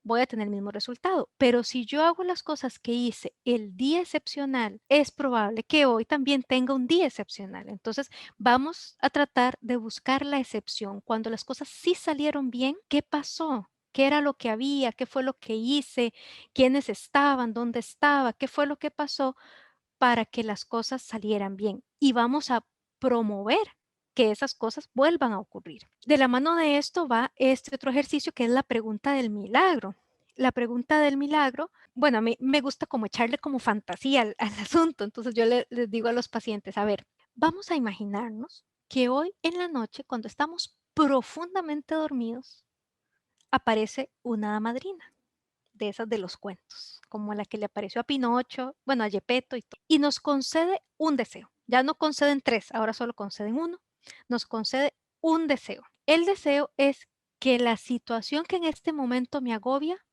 voy a tener el mismo resultado. Pero si yo hago las cosas que hice el día excepcional, es probable que hoy también tenga un día excepcional. Entonces, vamos a tratar de buscar la excepción. Cuando las cosas sí salieron bien, ¿qué pasó? ¿Qué era lo que había? ¿Qué fue lo que hice? ¿Quiénes estaban? ¿Dónde estaba? ¿Qué fue lo que pasó para que las cosas salieran bien? Y vamos a promover que esas cosas vuelvan a ocurrir. De la mano de esto va este otro ejercicio que es la pregunta del milagro. La pregunta del milagro, bueno, a mí me gusta como echarle como fantasía al asunto, entonces yo les digo a los pacientes, a ver, vamos a imaginarnos que hoy en la noche, cuando estamos profundamente dormidos, aparece una madrina de esas de los cuentos, como la que le apareció a Pinocho, bueno, a Gepetto y todo, y nos concede un deseo. Ya no conceden tres, ahora solo conceden uno. Nos concede un deseo. El deseo es que la situación que en este momento me agobia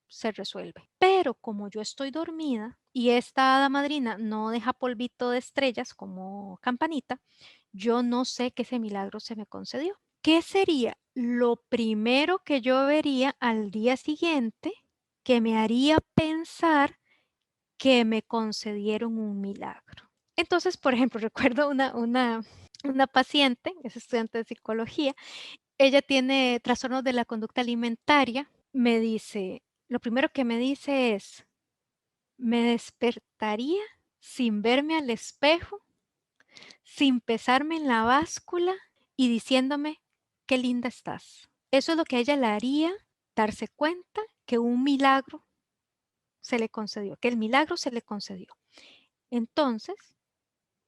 se resuelve. Pero como yo estoy dormida y esta hada madrina no deja polvito de estrellas como campanita, yo no sé que ese milagro se me concedió. ¿Qué sería lo primero que yo vería al día siguiente que me haría pensar que me concedieron un milagro? Entonces, por ejemplo, recuerdo una paciente, es estudiante de psicología, ella tiene trastornos de la conducta alimentaria, me dice, lo primero que me dice es, me despertaría sin verme al espejo, sin pesarme en la báscula y diciéndome, qué linda estás. Eso es lo que a ella le haría darse cuenta que un milagro se le concedió, que el milagro se le concedió. Entonces,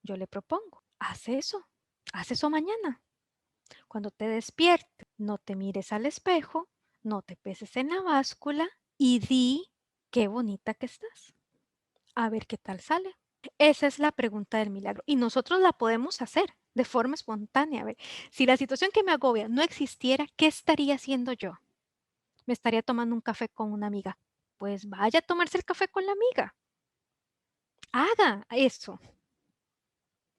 yo le propongo, haz eso mañana. Cuando te despiertes, no te mires al espejo, no te peses en la báscula y di qué bonita que estás. A ver qué tal sale. Esa es la pregunta del milagro y nosotros la podemos hacer de forma espontánea. A ver, si la situación que me agobia no existiera, ¿qué estaría haciendo yo? Me estaría tomando un café con una amiga. Pues vaya a tomarse el café con la amiga. Haga eso.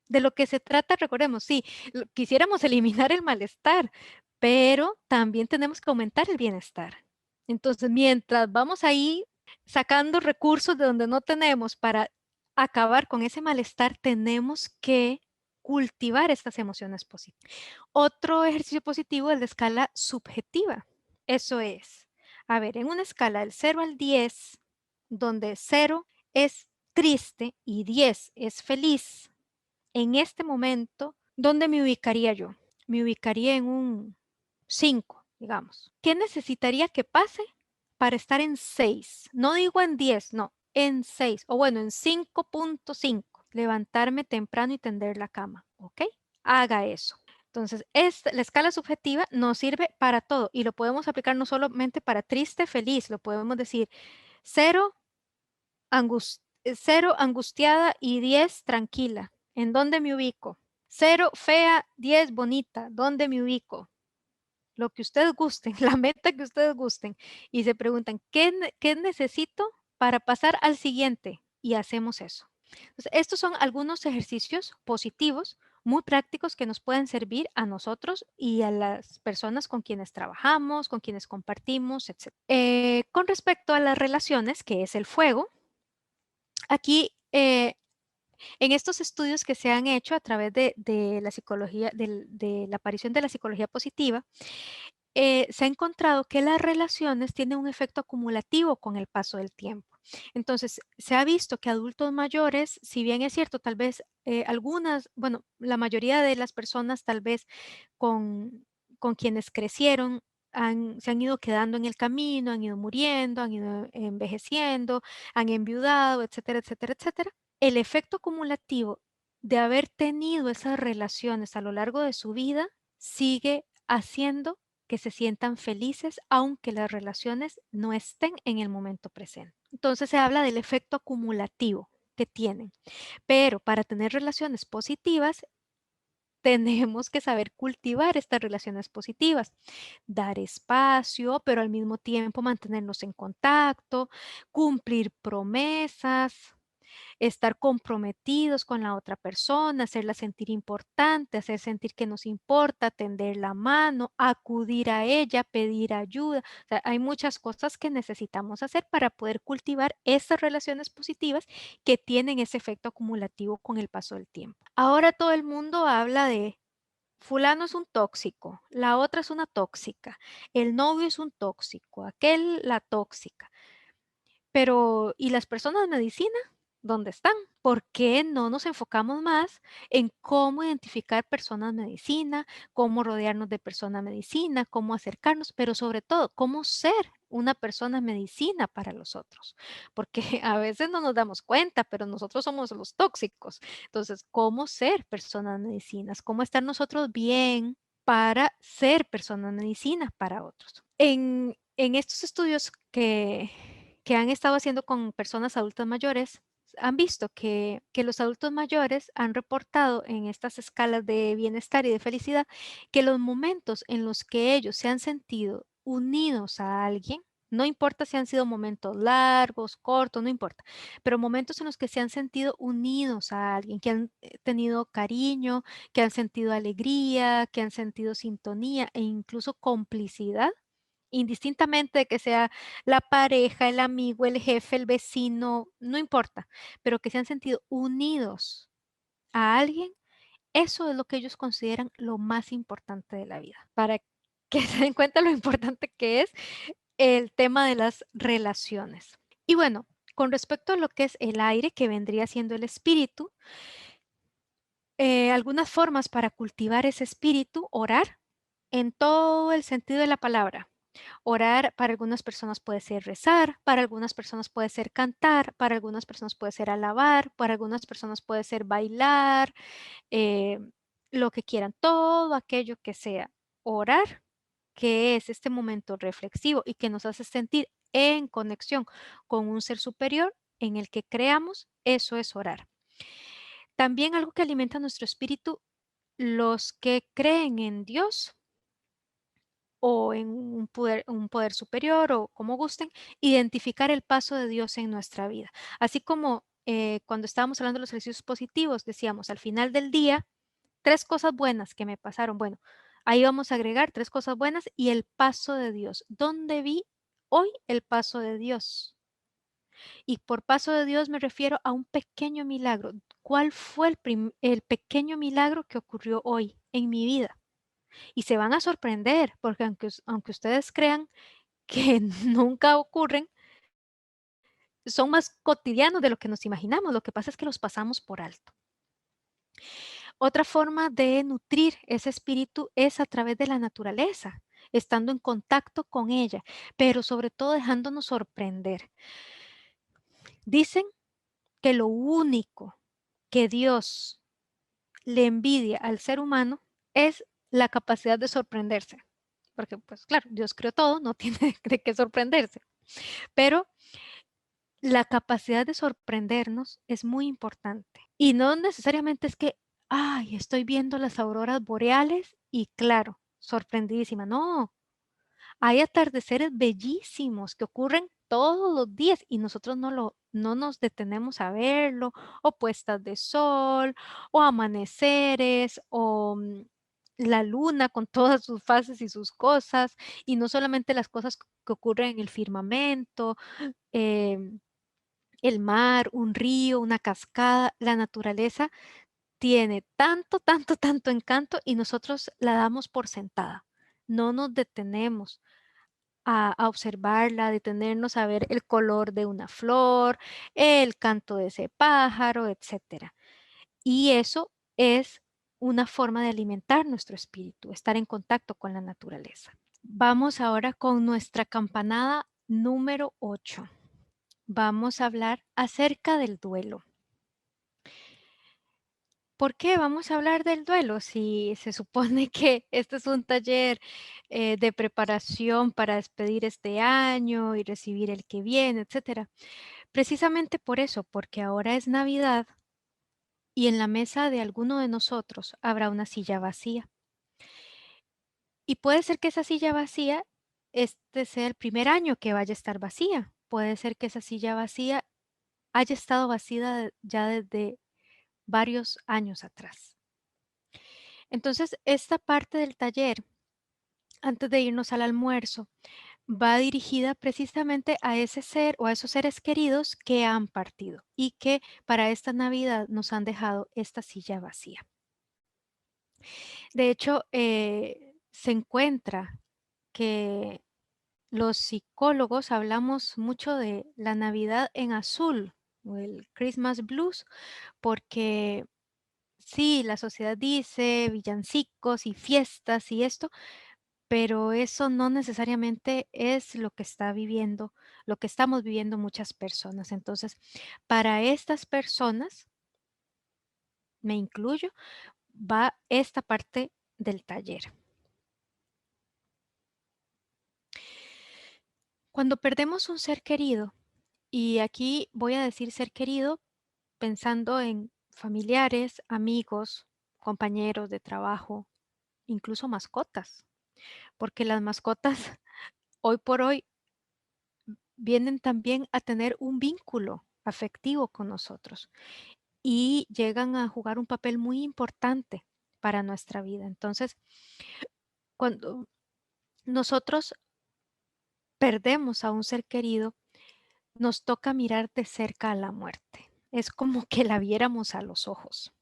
De lo que se trata, recordemos, sí, quisiéramos eliminar el malestar, pero también tenemos que aumentar el bienestar. Entonces, mientras vamos ahí sacando recursos de donde no tenemos para acabar con ese malestar, tenemos que cultivar estas emociones positivas. Otro ejercicio positivo es la escala subjetiva. Eso es, a ver, en una escala del 0 al 10, donde 0 es triste y 10 es feliz, en este momento, ¿dónde me ubicaría yo? Me ubicaría en un 5, digamos. ¿Qué necesitaría que pase para estar en 6? No digo en 10, no, en 6, o bueno, en 5.5. Levantarme temprano y tender la cama, ¿ok? Haga eso. Entonces, la escala subjetiva nos sirve para todo y lo podemos aplicar no solamente para triste, feliz, lo podemos decir 0 cero angustiada y 10 tranquila. ¿En dónde me ubico? 0 fea, 10 bonita. ¿Dónde me ubico? Lo que ustedes gusten, la meta que ustedes gusten. Y se preguntan, ¿qué necesito para pasar al siguiente? Y hacemos eso. Entonces, estos son algunos ejercicios positivos, muy prácticos que nos pueden servir a nosotros y a las personas con quienes trabajamos, con quienes compartimos, etc. Con respecto a las relaciones, que es el fuego, aquí, en estos estudios que se han hecho a través de la psicología, de la aparición de la psicología positiva, se ha encontrado que las relaciones tienen un efecto acumulativo con el paso del tiempo. Entonces, se ha visto que adultos mayores, si bien es cierto, tal vez algunas, bueno, la mayoría de las personas tal vez con quienes crecieron se han ido quedando en el camino, han ido muriendo, han ido envejeciendo, han enviudado, etcétera, etcétera, etcétera. El efecto acumulativo de haber tenido esas relaciones a lo largo de su vida sigue haciendo que se sientan felices aunque las relaciones no estén en el momento presente. Entonces se habla del efecto acumulativo que tienen. Pero para tener relaciones positivas, tenemos que saber cultivar estas relaciones positivas, dar espacio, pero al mismo tiempo mantenernos en contacto, cumplir promesas, estar comprometidos con la otra persona, hacerla sentir importante, hacer sentir que nos importa, tender la mano, acudir a ella, pedir ayuda. O sea, hay muchas cosas que necesitamos hacer para poder cultivar estas relaciones positivas que tienen ese efecto acumulativo con el paso del tiempo. Ahora todo el mundo habla de fulano es un tóxico, la otra es una tóxica, el novio es un tóxico, aquel la tóxica. Pero, ¿y las personas de medicina? ¿Dónde están? ¿Por qué no nos enfocamos más en cómo identificar personas medicina, cómo rodearnos de personas medicina, cómo acercarnos, pero sobre todo, cómo ser una persona medicina para los otros? Porque a veces no nos damos cuenta, pero nosotros somos los tóxicos. Entonces, ¿cómo ser personas medicinas? ¿Cómo estar nosotros bien para ser personas medicinas para otros? En estos estudios que han estado haciendo con personas adultas mayores, han visto que los adultos mayores han reportado en estas escalas de bienestar y de felicidad que los momentos en los que ellos se han sentido unidos a alguien, no importa si han sido momentos largos, cortos, no importa, pero momentos en los que se han sentido unidos a alguien, que han tenido cariño, que han sentido alegría, que han sentido sintonía e incluso complicidad, indistintamente de que sea la pareja, el amigo, el jefe, el vecino, no importa, pero que se han sentido unidos a alguien, eso es lo que ellos consideran lo más importante de la vida, para que se den cuenta lo importante que es el tema de las relaciones. Y bueno, con respecto a lo que es el aire, que vendría siendo el espíritu, algunas formas para cultivar ese espíritu, orar en todo el sentido de la palabra. Orar para algunas personas puede ser rezar, para algunas personas puede ser cantar, para algunas personas puede ser alabar, para algunas personas puede ser bailar, eh, lo que quieran, todo aquello que sea orar, que es este momento reflexivo y que nos hace sentir en conexión con un ser superior en el que creamos, eso es orar. También algo que alimenta nuestro espíritu, los que creen en Dios o en un poder superior o como gusten, identificar el paso de Dios en nuestra vida. Así como cuando estábamos hablando de los ejercicios positivos, decíamos al final del día, tres cosas buenas que me pasaron. Bueno, ahí vamos a agregar tres cosas buenas y el paso de Dios. ¿Dónde vi hoy el paso de Dios? Y por paso de Dios me refiero a un pequeño milagro. ¿Cuál fue el pequeño milagro que ocurrió hoy en mi vida? Y se van a sorprender, porque aunque ustedes crean que nunca ocurren, son más cotidianos de lo que nos imaginamos. Lo que pasa es que los pasamos por alto. Otra forma de nutrir ese espíritu es a través de la naturaleza, estando en contacto con ella, pero sobre todo dejándonos sorprender. Dicen que lo único que Dios le envidia al ser humano es la capacidad de sorprenderse. Porque, pues claro, Dios creó todo, no tiene de qué sorprenderse. Pero la capacidad de sorprendernos es muy importante. Y no necesariamente es que, ay, estoy viendo las auroras boreales y claro, sorprendidísima. No, hay atardeceres bellísimos que ocurren todos los días y nosotros no nos detenemos a verlo, o puestas de sol, o amaneceres, o la luna con todas sus fases y sus cosas, y no solamente las cosas que ocurren en el firmamento, em, el mar, un río, una cascada, la naturaleza tiene tanto, tanto, tanto encanto y nosotros la damos por sentada. No nos detenemos a observarla, a detenernos a ver el color de una flor, el canto de ese pájaro, etcétera. Y eso es una forma de alimentar nuestro espíritu, estar en contacto con la naturaleza. Vamos ahora con nuestra campanada número 8. Vamos a hablar acerca del duelo. ¿Por qué vamos a hablar del duelo? Si se supone que este es un taller de preparación para despedir este año y recibir el que viene, etcétera. Precisamente por eso, porque ahora es Navidad y en la mesa de alguno de nosotros habrá una silla vacía. Y puede ser que esa silla vacía, este sea el primer año que vaya a estar vacía. Puede ser que esa silla vacía haya estado vacía ya desde varios años atrás. Entonces, esta parte del taller, antes de irnos al almuerzo, va dirigida precisamente a ese ser o a esos seres queridos que han partido y que para esta Navidad nos han dejado esta silla vacía. De hecho, se encuentra que los psicólogos hablamos mucho de la Navidad en azul o el Christmas blues, porque sí, la sociedad dice villancicos y fiestas y esto, pero eso no necesariamente es lo que está viviendo, lo que estamos viviendo muchas personas. Entonces, para estas personas, me incluyo, va esta parte del taller. Cuando perdemos un ser querido, y aquí voy a decir ser querido pensando en familiares, amigos, compañeros de trabajo, incluso mascotas, porque las mascotas hoy por hoy vienen también a tener un vínculo afectivo con nosotros y llegan a jugar un papel muy importante para nuestra vida. Entonces, cuando nosotros perdemos a un ser querido, nos toca mirar de cerca a la muerte. Es como que la viéramos a los ojos.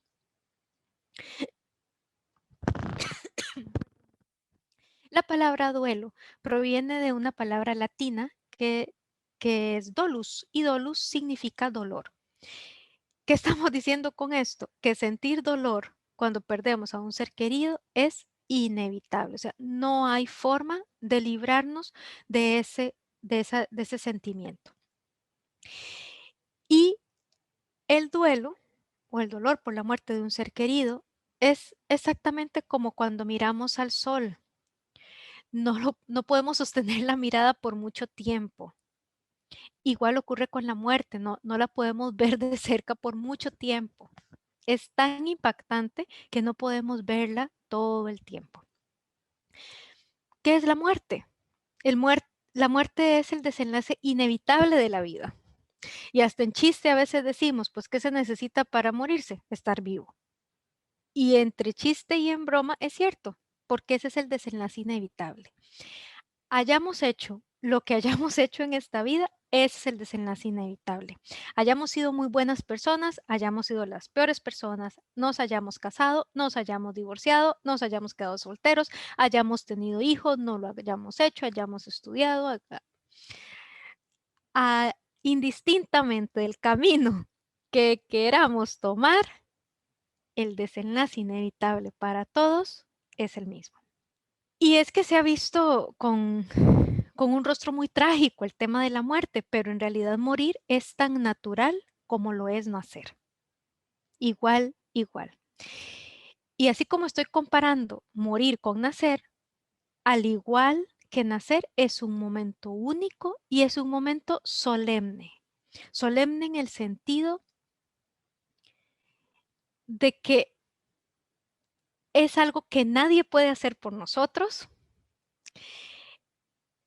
La palabra duelo proviene de una palabra latina que es dolus y dolus significa dolor. ¿Qué estamos diciendo con esto? Que sentir dolor cuando perdemos a un ser querido es inevitable. O sea, no hay forma de librarnos de ese sentimiento. Y el duelo o el dolor por la muerte de un ser querido es exactamente como cuando miramos al sol. No podemos sostener la mirada por mucho tiempo. Igual ocurre con la muerte, no la podemos ver de cerca por mucho tiempo. Es tan impactante que no podemos verla todo el tiempo. ¿Qué es la muerte? La muerte es el desenlace inevitable de la vida. Y hasta en chiste a veces decimos, pues, ¿qué se necesita para morirse? Estar vivo. Y entre chiste y en broma es cierto, porque ese es el desenlace inevitable. Hayamos hecho lo que hayamos hecho en esta vida, ese es el desenlace inevitable. Hayamos sido muy buenas personas, hayamos sido las peores personas, nos hayamos casado, nos hayamos divorciado, nos hayamos quedado solteros, hayamos tenido hijos, no lo hayamos hecho, hayamos estudiado, indistintamente del camino que queramos tomar, el desenlace inevitable para todos es el mismo. Y es que se ha visto con un rostro muy trágico el tema de la muerte, pero en realidad morir es tan natural como lo es nacer. Igual, igual. Y así como estoy comparando morir con nacer, al igual que nacer es un momento único y es un momento solemne. Solemne en el sentido de que es algo que nadie puede hacer por nosotros,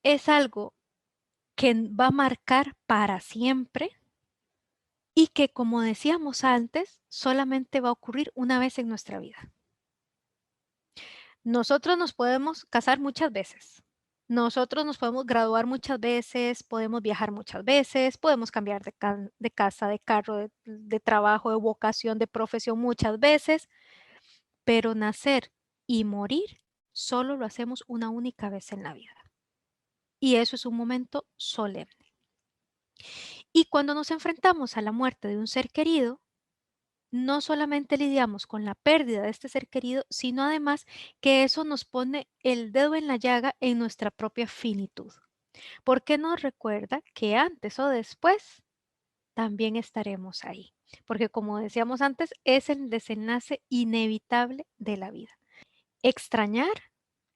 es algo que va a marcar para siempre y que, como decíamos antes, solamente va a ocurrir una vez en nuestra vida. Nosotros nos podemos casar muchas veces. Nosotros nos podemos graduar muchas veces, podemos viajar muchas veces, podemos cambiar de casa, de carro, de trabajo, de vocación, de profesión muchas veces, pero nacer y morir solo lo hacemos una única vez en la vida. Y eso es un momento solemne. Y cuando nos enfrentamos a la muerte de un ser querido, no solamente lidiamos con la pérdida de este ser querido, sino además que eso nos pone el dedo en la llaga en nuestra propia finitud, porque nos recuerda que antes o después también estaremos ahí, porque como decíamos antes, es el desenlace inevitable de la vida. Extrañar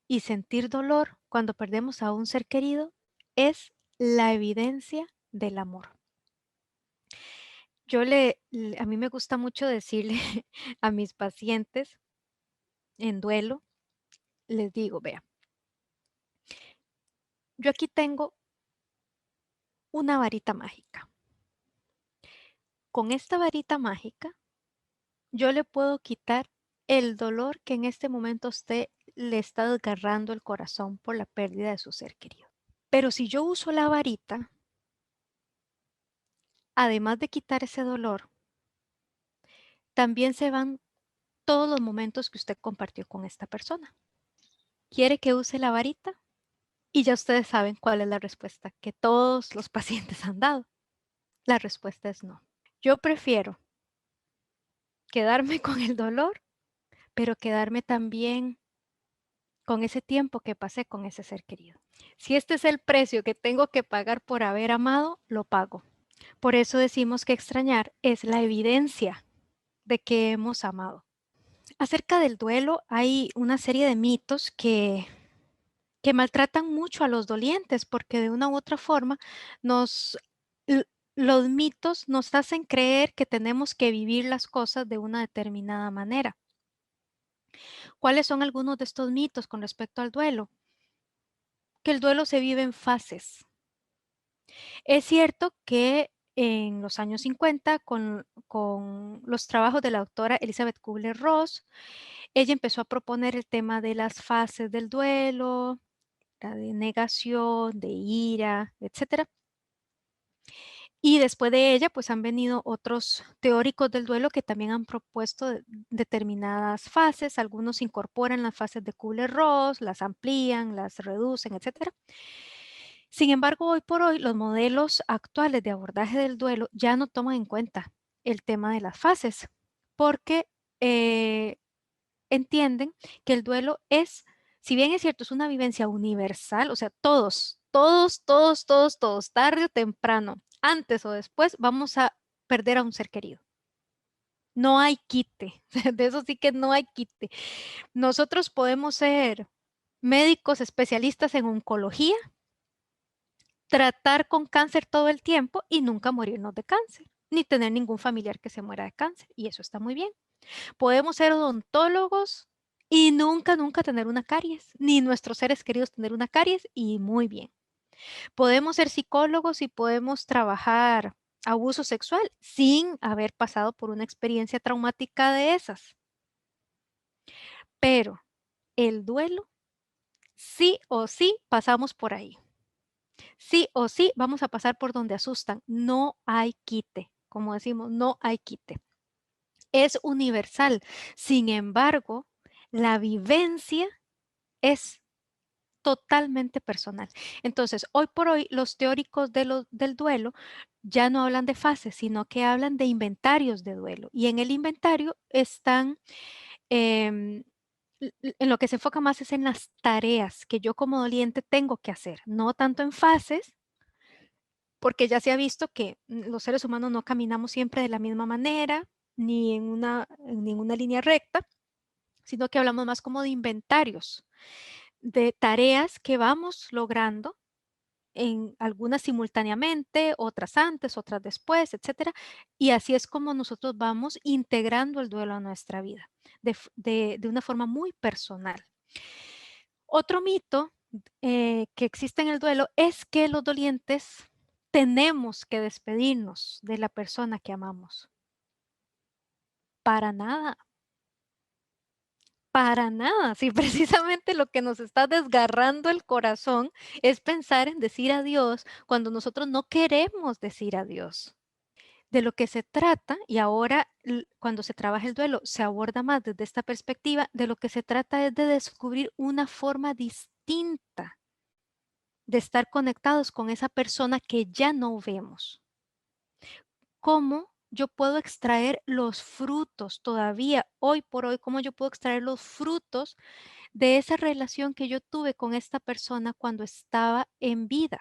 y sentir dolor cuando perdemos a un ser querido es la evidencia del amor. A mí me gusta mucho decirle a mis pacientes en duelo, les digo, vea, yo aquí tengo una varita mágica. Con esta varita mágica, yo le puedo quitar el dolor que en este momento a usted le está desgarrando el corazón por la pérdida de su ser querido. Pero si yo uso la varita, además de quitar ese dolor, también se van todos los momentos que usted compartió con esta persona. ¿Quiere que use la varita? Y ya ustedes saben cuál es la respuesta que todos los pacientes han dado. La respuesta es no. Yo prefiero quedarme con el dolor, pero quedarme también con ese tiempo que pasé con ese ser querido. Si este es el precio que tengo que pagar por haber amado, lo pago. Por eso decimos que extrañar es la evidencia de que hemos amado. Acerca del duelo hay una serie de mitos que maltratan mucho a los dolientes porque de una u otra forma nos, l- los mitos nos hacen creer que tenemos que vivir las cosas de una determinada manera. ¿Cuáles son algunos de estos mitos con respecto al duelo? Que el duelo se vive en fases. Es cierto que en los años 50, con los trabajos de la doctora Elizabeth Kubler-Ross, ella empezó a proponer el tema de las fases del duelo, la de negación, de ira, etcétera. Y después de ella, pues han venido otros teóricos del duelo que también han propuesto determinadas fases. Algunos incorporan las fases de Kubler-Ross, las amplían, las reducen, etcétera. Sin embargo, hoy por hoy, los modelos actuales de abordaje del duelo ya no toman en cuenta el tema de las fases, porque eh, entienden que el duelo es, si bien es cierto, es una vivencia universal, o sea, todos, tarde o temprano, antes o después, vamos a perder a un ser querido. No hay quite, de eso sí que no hay quite. Nosotros podemos ser médicos especialistas en oncología, tratar con cáncer todo el tiempo y nunca morirnos de cáncer, ni tener ningún familiar que se muera de cáncer, y eso está muy bien. Podemos ser odontólogos y nunca tener una caries, ni nuestros seres queridos tener una caries y muy bien. Podemos ser psicólogos y podemos trabajar abuso sexual sin haber pasado por una experiencia traumática de esas. Pero el duelo, sí o sí pasamos por ahí. Sí o sí vamos a pasar por donde asustan. No hay quite. Como decimos, no hay quite. Es universal. Sin embargo, la vivencia es totalmente personal. Entonces, hoy por hoy, los teóricos del duelo ya no hablan de fases, sino que hablan de inventarios de duelo. Y en el inventario están, em, en lo que se enfoca más es en las tareas que yo como doliente tengo que hacer, no tanto en fases, porque ya se ha visto que los seres humanos no caminamos siempre de la misma manera, ni en ninguna línea recta, sino que hablamos más como de inventarios, de tareas que vamos logrando en algunas simultáneamente, otras antes, otras después, etcétera. Y así es como nosotros vamos integrando el duelo a nuestra vida, de una forma muy personal. Otro mito que existe en el duelo es que los dolientes tenemos que despedirnos de la persona que amamos. Para nada. Para nada, si precisamente lo que nos está desgarrando el corazón es pensar en decir adiós cuando nosotros no queremos decir adiós. De lo que se trata, y ahora cuando se trabaja el duelo se aborda más desde esta perspectiva, de lo que se trata es de descubrir una forma distinta de estar conectados con esa persona que ya no vemos. ¿Cómo? yo puedo extraer los frutos todavía, hoy por hoy, cómo yo puedo extraer los frutos de esa relación que yo tuve con esta persona cuando estaba en vida,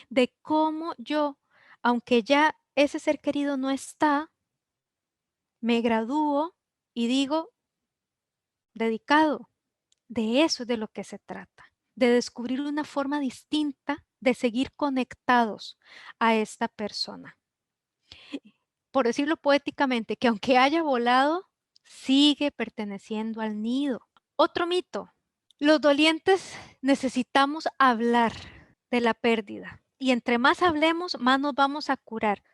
de cómo yo, aunque ya ese ser querido no está, me gradúo y digo, dedicado. De eso es de lo que se trata, de descubrir una forma distinta de seguir conectados a esta persona. Por decirlo poéticamente, que aunque haya volado, sigue perteneciendo al nido. Otro mito, los dolientes necesitamos hablar de la pérdida y entre más hablemos, más nos vamos a curar.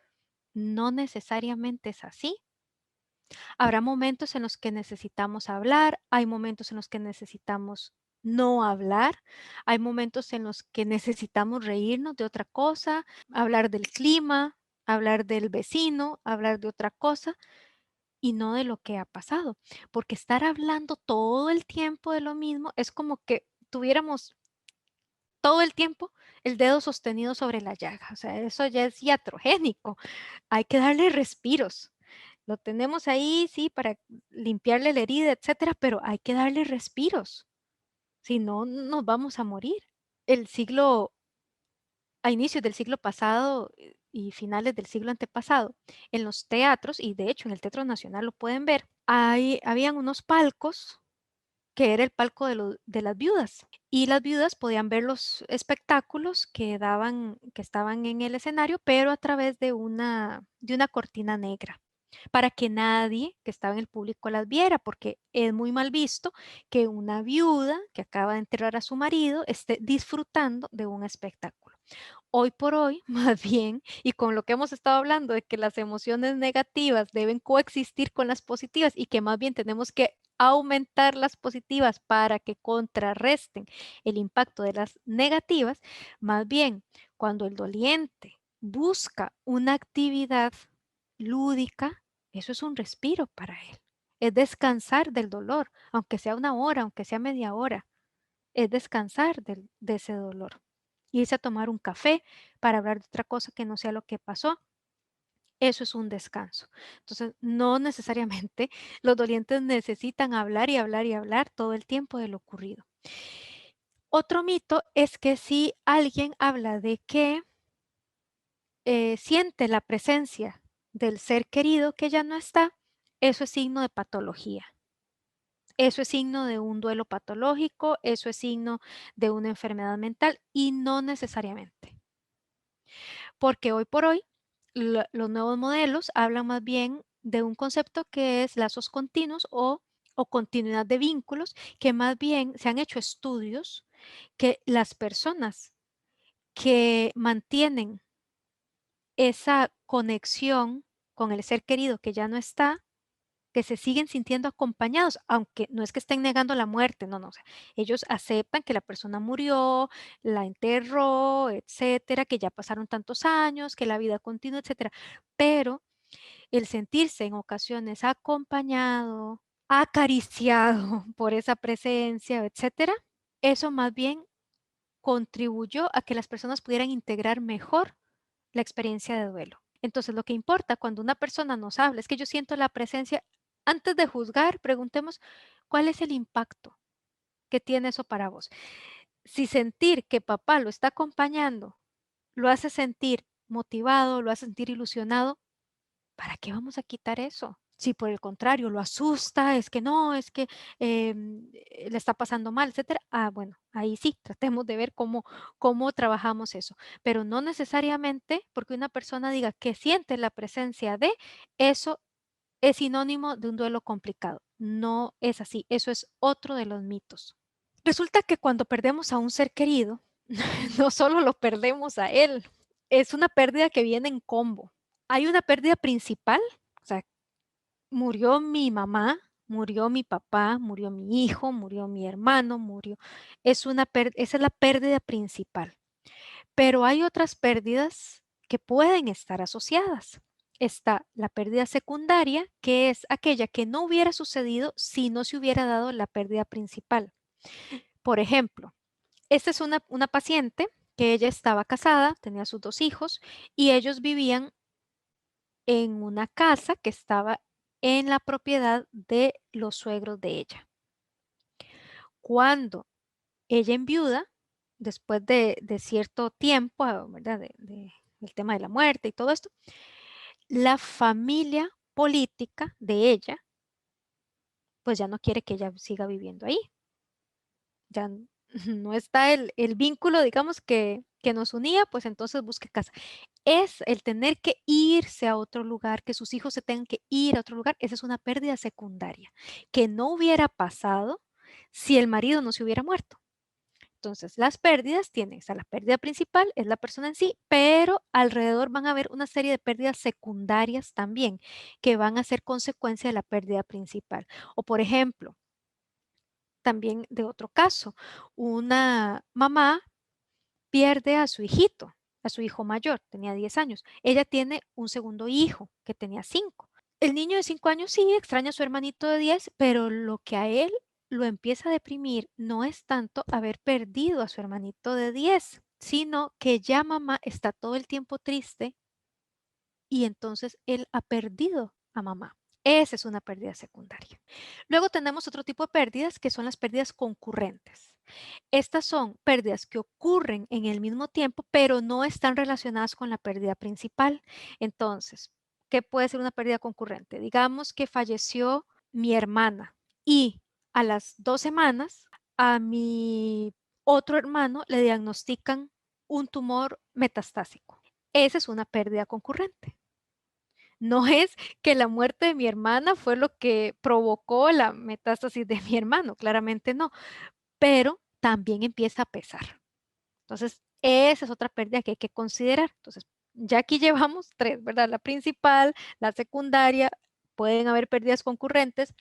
No necesariamente es así. Habrá momentos en los que necesitamos hablar, hay momentos en los que necesitamos no hablar, hay momentos en los que necesitamos reírnos de otra cosa, hablar del clima, hablar del vecino, hablar de otra cosa y no de lo que ha pasado, porque estar hablando todo el tiempo de lo mismo es como que tuviéramos todo el tiempo el dedo sostenido sobre la llaga, o sea, eso ya es iatrogénico, hay que darle respiros. Lo tenemos ahí, sí, para limpiarle la herida, etcétera, pero hay que darle respiros, si no nos vamos a morir. El siglo A inicios del siglo pasado y finales del siglo antepasado, en los teatros, y de hecho en el Teatro Nacional lo pueden ver, habían unos palcos que era el palco de las viudas. Y las viudas podían ver los espectáculos que estaban en el escenario, pero a través de una cortina negra, para que nadie que estaba en el público las viera, porque es muy mal visto que una viuda que acaba de enterrar a su marido esté disfrutando de un espectáculo. Hoy por hoy, más bien, y con lo que hemos estado hablando de que las emociones negativas deben coexistir con las positivas y que más bien tenemos que aumentar las positivas para que contrarresten el impacto de las negativas, más bien cuando el doliente busca una actividad lúdica, eso es un respiro para él. Es descansar del dolor, aunque sea una hora, aunque sea media hora, es descansar de ese dolor. Irse a tomar un café para hablar de otra cosa que no sea lo que pasó. Eso es un descanso. Entonces, no necesariamente los dolientes necesitan hablar y hablar y hablar todo el tiempo de lo ocurrido. Otro mito es que si alguien habla de que siente la presencia del ser querido que ya no está, eso es signo de patología. Eso es signo de un duelo patológico, eso es signo de una enfermedad mental y no necesariamente. Porque hoy por hoy los nuevos modelos hablan más bien de un concepto que es lazos continuos o continuidad de vínculos, que más bien se han hecho estudios que las personas que mantienen esa conexión con el ser querido que ya no está, que se siguen sintiendo acompañados, aunque no es que estén negando la muerte, no, no, o sea, ellos aceptan que la persona murió, la enterró, etcétera, que ya pasaron tantos años, que la vida continúa, etcétera. Pero el sentirse en ocasiones acompañado, acariciado por esa presencia, etcétera, eso más bien contribuyó a que las personas pudieran integrar mejor la experiencia de duelo. Entonces, lo que importa cuando una persona nos habla es que yo siento la presencia. Antes de juzgar, preguntemos cuál es el impacto que tiene eso para vos. Si sentir que papá lo está acompañando lo hace sentir motivado, lo hace sentir ilusionado, ¿para qué vamos a quitar eso? Si por el contrario lo asusta, es que no, es que le está pasando mal, etcétera. Ah, bueno, ahí sí, tratemos de ver cómo trabajamos eso. Pero no necesariamente porque una persona diga que siente la presencia de, eso es sinónimo de un duelo complicado. No es así, eso es otro de los mitos. Resulta que cuando perdemos a un ser querido, no solo lo perdemos a él, es una pérdida que viene en combo. Hay una pérdida principal, o sea, murió mi mamá, murió mi papá, murió mi hijo, murió mi hermano, murió. Esa es la pérdida principal. Pero hay otras pérdidas que pueden estar asociadas. Está la pérdida secundaria, que es aquella que no hubiera sucedido si no se hubiera dado la pérdida principal. Por ejemplo, esta es una paciente que ella estaba casada, tenía sus dos hijos y ellos vivían en una casa que estaba en la propiedad de los suegros de ella. Cuando ella enviuda, después de cierto tiempo, ¿verdad? El tema de la muerte y todo esto, la familia política de ella, pues ya no quiere que ella siga viviendo ahí. Ya no está el vínculo, digamos, que nos unía, pues entonces busque casa. Es el tener que irse a otro lugar, que sus hijos se tengan que ir a otro lugar, esa es una pérdida secundaria, que no hubiera pasado si el marido no se hubiera muerto. Entonces, las pérdidas tienen, o sea, la pérdida principal es la persona en sí, pero alrededor van a haber una serie de pérdidas secundarias también, que van a ser consecuencia de la pérdida principal. O por ejemplo, también de otro caso, una mamá pierde a su hijito, a su hijo mayor, tenía 10 años. Ella tiene un segundo hijo que tenía 5. El niño de 5 años sí extraña a su hermanito de 10, pero lo que a él lo empieza a deprimir no es tanto haber perdido a su hermanito de 10, sino que ya mamá está todo el tiempo triste y entonces él ha perdido a mamá. Esa es una pérdida secundaria. Luego tenemos otro tipo de pérdidas que son las pérdidas concurrentes. Estas son pérdidas que ocurren en el mismo tiempo, pero no están relacionadas con la pérdida principal. Entonces, ¿qué puede ser una pérdida concurrente? Digamos que falleció mi hermana y a las 2 semanas a mi otro hermano le diagnostican un tumor metastásico. Esa es una pérdida concurrente. No es que la muerte de mi hermana fue lo que provocó la metástasis de mi hermano, claramente no, pero también empieza a pesar. Entonces, esa es otra pérdida que hay que considerar. Entonces, ya aquí llevamos tres, ¿verdad? La principal, la secundaria, pueden haber pérdidas concurrentes.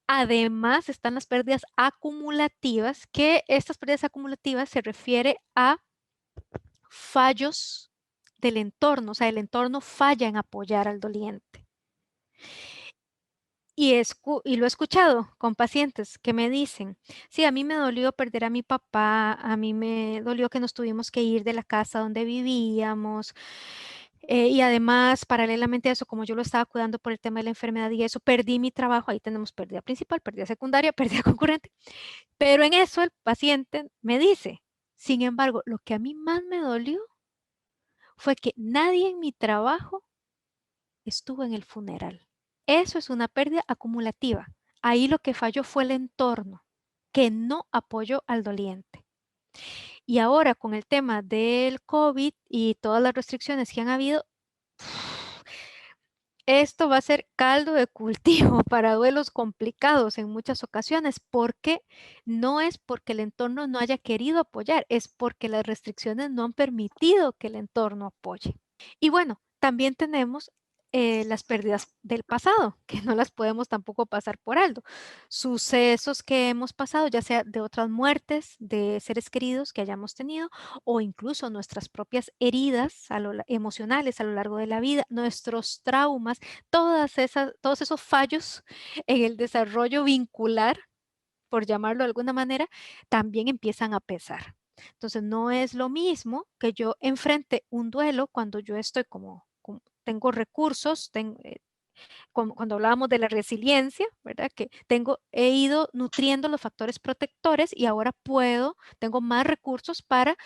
Además, están las pérdidas acumulativas, que estas pérdidas acumulativas se refiere a fallos del entorno, o sea, el entorno falla en apoyar al doliente. Y lo he escuchado con pacientes que me dicen, sí, a mí me dolió perder a mi papá, a mí me dolió que nos tuvimos que ir de la casa donde vivíamos, y además, paralelamente a eso, como yo lo estaba cuidando por el tema de la enfermedad y eso, perdí mi trabajo, ahí tenemos pérdida principal, pérdida secundaria, pérdida concurrente, pero en eso el paciente me dice, sin embargo, lo que a mí más me dolió fue que nadie en mi trabajo estuvo en el funeral. Eso es una pérdida acumulativa. Ahí lo que falló fue el entorno, que no apoyó al doliente. Y ahora con el tema del COVID y todas las restricciones que han habido, esto va a ser caldo de cultivo para duelos complicados en muchas ocasiones, porque no es porque el entorno no haya querido apoyar, es porque las restricciones no han permitido que el entorno apoye. Y bueno, también tenemos las pérdidas del pasado, que no las podemos tampoco pasar por alto. Sucesos que hemos pasado, ya sea de otras muertes de seres queridos que hayamos tenido, o incluso nuestras propias heridas emocionales a lo largo de la vida, nuestros traumas, todos esos fallos en el desarrollo vincular, por llamarlo de alguna manera, también empiezan a pesar. Entonces, no es lo mismo que yo enfrente un duelo cuando yo estoy como tengo recursos, cuando hablábamos de la resiliencia, ¿verdad? Que he ido nutriendo los factores protectores y ahora tengo más recursos para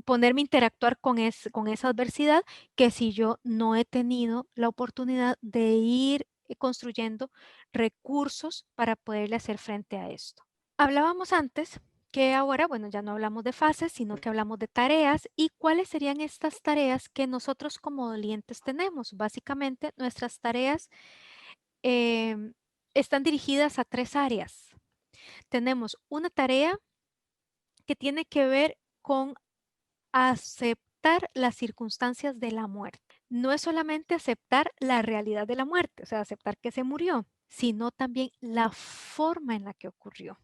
ponerme a interactuar con esa adversidad que si yo no he tenido la oportunidad de ir construyendo recursos para poderle hacer frente a esto. Hablábamos antes que ahora, bueno, ya no hablamos de fases, sino que hablamos de tareas y cuáles serían estas tareas que nosotros como dolientes tenemos. Básicamente, nuestras tareas em, están dirigidas a tres áreas. Tenemos una tarea que tiene que ver con aceptar las circunstancias de la muerte. No es solamente aceptar la realidad de la muerte, o sea, aceptar que se murió, sino también la forma en la que ocurrió.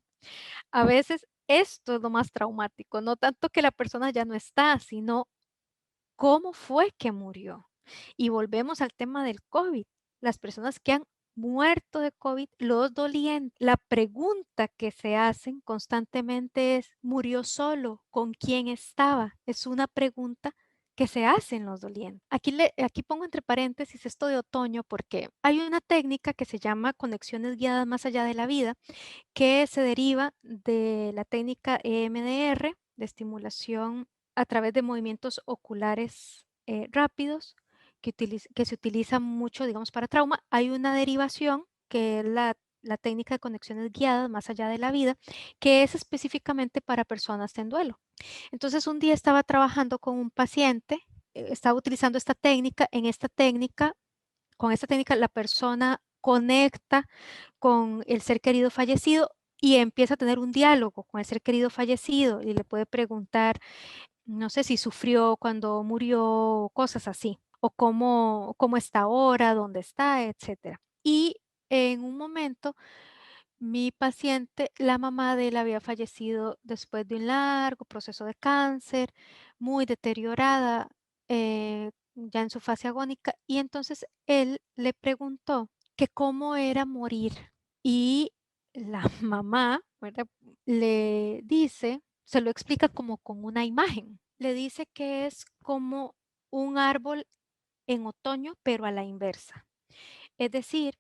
A veces esto es lo más traumático, no tanto que la persona ya no está, sino cómo fue que murió. Y volvemos al tema del COVID. Las personas que han muerto de COVID, los dolientes, la pregunta que se hacen constantemente es, ¿murió solo? ¿Con quién estaba? Es una pregunta que se hacen los dolientes. Aquí pongo entre paréntesis esto de otoño porque hay una técnica que se llama conexiones guiadas más allá de la vida, que se deriva de la técnica EMDR, de estimulación a través de movimientos oculares rápidos, que se utiliza mucho, digamos, para trauma. Hay una derivación que es la técnica de conexiones guiadas más allá de la vida, que es específicamente para personas en duelo. Entonces, un día estaba trabajando con un paciente, estaba utilizando esta técnica. Con esta técnica, la persona conecta con el ser querido fallecido y empieza a tener un diálogo con el ser querido fallecido y le puede preguntar, no sé si sufrió cuando murió, cosas así, o cómo está ahora, dónde está, etcétera. Y en un momento mi paciente, la mamá de él había fallecido después de un largo proceso de cáncer, muy deteriorada, ya en su fase agónica, y entonces él le preguntó que cómo era morir. Y la mamá, ¿verdad? Le dice, se lo explica como con una imagen. Le dice que es como un árbol en otoño, pero a la inversa. Es decir,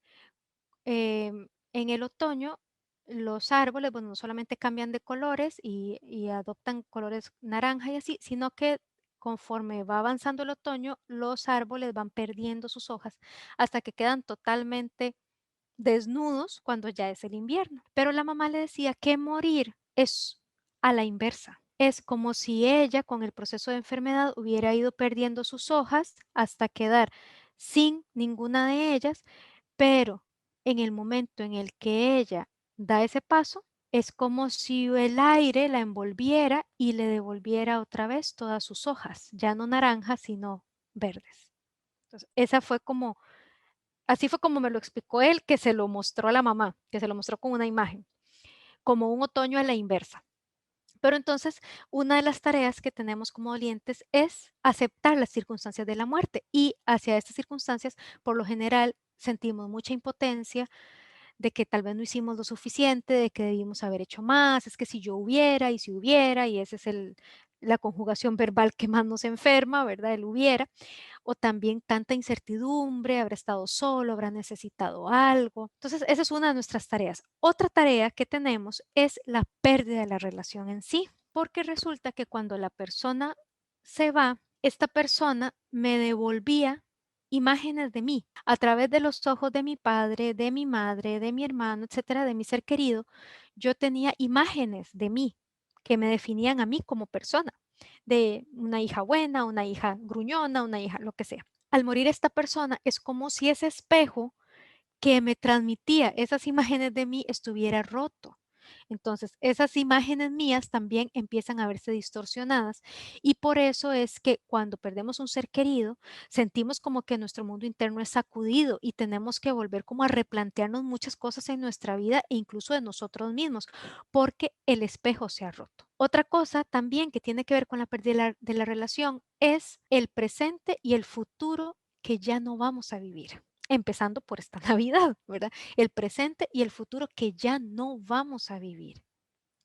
en el otoño, los árboles, bueno, no solamente cambian de colores y adoptan colores naranja y así, sino que conforme va avanzando el otoño, los árboles van perdiendo sus hojas hasta que quedan totalmente desnudos cuando ya es el invierno. Pero la mamá le decía que morir es a la inversa. Es como si ella con el proceso de enfermedad hubiera ido perdiendo sus hojas hasta quedar sin ninguna de ellas, pero en el momento en el que ella da ese paso, es como si el aire la envolviera y le devolviera otra vez todas sus hojas, ya no naranjas, sino verdes. Entonces, así fue como me lo explicó él, que se lo mostró a la mamá, que se lo mostró con una imagen, como un otoño a la inversa. Pero entonces, una de las tareas que tenemos como dolientes es aceptar las circunstancias de la muerte y hacia estas circunstancias, por lo general, sentimos mucha impotencia, de que tal vez no hicimos lo suficiente, de que debimos haber hecho más, es que si yo hubiera y si hubiera, y esa es la conjugación verbal que más nos enferma, ¿verdad? El hubiera, o también tanta incertidumbre, habrá estado solo, habrá necesitado algo. Entonces, esa es una de nuestras tareas. Otra tarea que tenemos es la pérdida de la relación en sí, porque resulta que cuando la persona se va, esta persona me devolvía imágenes de mí a través de los ojos de mi padre, de mi madre, de mi hermano, etcétera, de mi ser querido. Yo tenía imágenes de mí que me definían a mí como persona, de una hija buena, una hija gruñona, una hija lo que sea. Al morir esta persona es como si ese espejo que me transmitía esas imágenes de mí estuviera roto. Entonces, esas imágenes mías también empiezan a verse distorsionadas y por eso es que cuando perdemos un ser querido, sentimos como que nuestro mundo interno es sacudido y tenemos que volver como a replantearnos muchas cosas en nuestra vida e incluso de nosotros mismos, porque el espejo se ha roto. Otra cosa también que tiene que ver con la pérdida de la relación es el presente y el futuro que ya no vamos a vivir, empezando por esta Navidad, ¿verdad? El presente y el futuro que ya no vamos a vivir.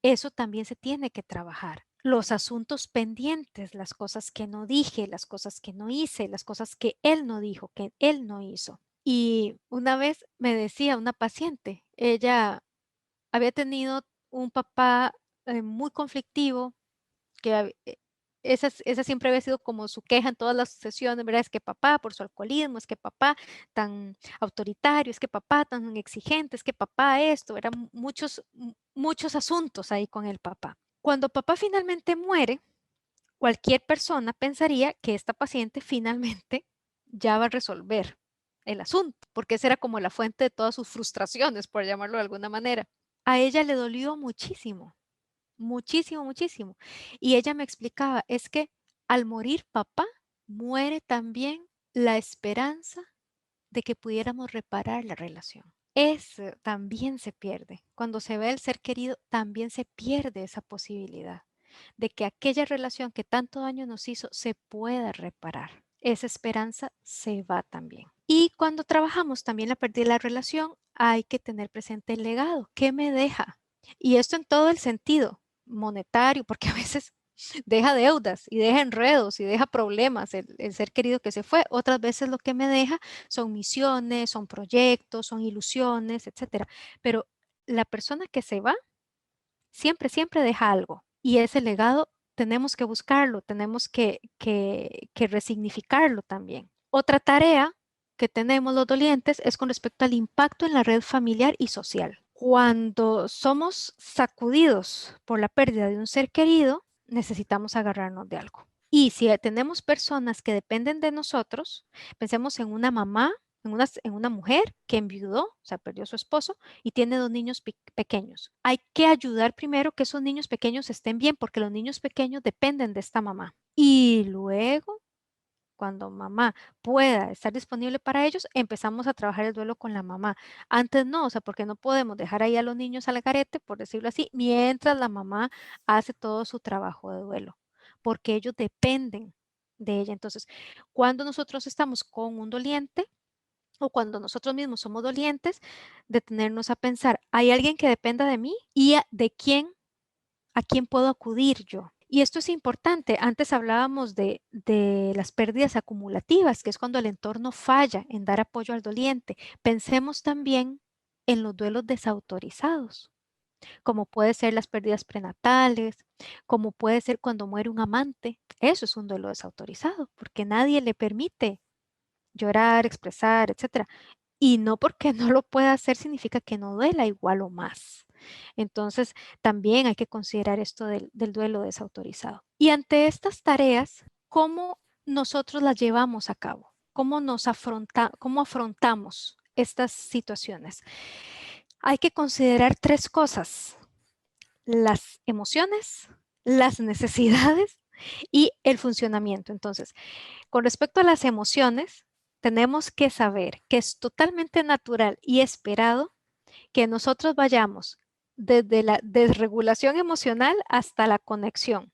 Eso también se tiene que trabajar. Los asuntos pendientes, las cosas que no dije, las cosas que no hice, las cosas que él no dijo, que él no hizo. Y una vez me decía una paciente, ella había tenido un papá muy conflictivo, que esa siempre había sido como su queja en todas las sesiones, ¿verdad? Es que papá por su alcoholismo, es que papá tan autoritario, es que papá tan exigente, es que papá esto, eran muchos asuntos ahí con el papá. Cuando papá finalmente muere, cualquier persona pensaría que esta paciente finalmente ya va a resolver el asunto, porque esa era como la fuente de todas sus frustraciones, por llamarlo de alguna manera. A ella le dolió muchísimo, muchísimo, muchísimo. Y ella me explicaba, es que al morir papá, muere también la esperanza de que pudiéramos reparar la relación. Eso también se pierde. Cuando se ve el ser querido, también se pierde esa posibilidad de que aquella relación que tanto daño nos hizo se pueda reparar. Esa esperanza se va también. Y cuando trabajamos también la pérdida de la relación, hay que tener presente el legado. ¿Qué me deja? Y esto en todo el sentido monetario, porque a veces deja deudas y deja enredos y deja problemas el ser querido que se fue. Otras veces lo que me deja son misiones, son proyectos, son ilusiones, etcétera. Pero la persona que se va siempre, siempre deja algo. Y ese legado tenemos que buscarlo, tenemos que resignificarlo también. Otra tarea que tenemos los dolientes es con respecto al impacto en la red familiar y social. Cuando somos sacudidos por la pérdida de un ser querido, necesitamos agarrarnos de algo. Y si tenemos personas que dependen de nosotros, pensemos en una mamá, en una mujer que enviudó, o sea, perdió a su esposo y tiene dos niños pequeños. Hay que ayudar primero que esos niños pequeños estén bien, porque los niños pequeños dependen de esta mamá. Y luego, cuando mamá pueda estar disponible para ellos, empezamos a trabajar el duelo con la mamá. Antes no, o sea, porque no podemos dejar ahí a los niños al garete, por decirlo así, mientras la mamá hace todo su trabajo de duelo, porque ellos dependen de ella. Entonces, cuando nosotros estamos con un doliente, o cuando nosotros mismos somos dolientes, detenernos a pensar, ¿hay alguien que dependa de mí? ¿Y a quién puedo acudir yo? Y esto es importante. Antes hablábamos de las pérdidas acumulativas, que es cuando el entorno falla en dar apoyo al doliente. Pensemos también en los duelos desautorizados, como puede ser las pérdidas prenatales, como puede ser cuando muere un amante. Eso es un duelo desautorizado, porque nadie le permite llorar, expresar, etcétera. Y no porque no lo pueda hacer significa que no duela igual o más. Entonces, también hay que considerar esto del duelo desautorizado. Y ante estas tareas, ¿cómo nosotros las llevamos a cabo? ¿Cómo afrontamos estas situaciones? Hay que considerar tres cosas: las emociones, las necesidades y el funcionamiento. Entonces, con respecto a las emociones, tenemos que saber que es totalmente natural y esperado que nosotros vayamos desde la desregulación emocional hasta la conexión.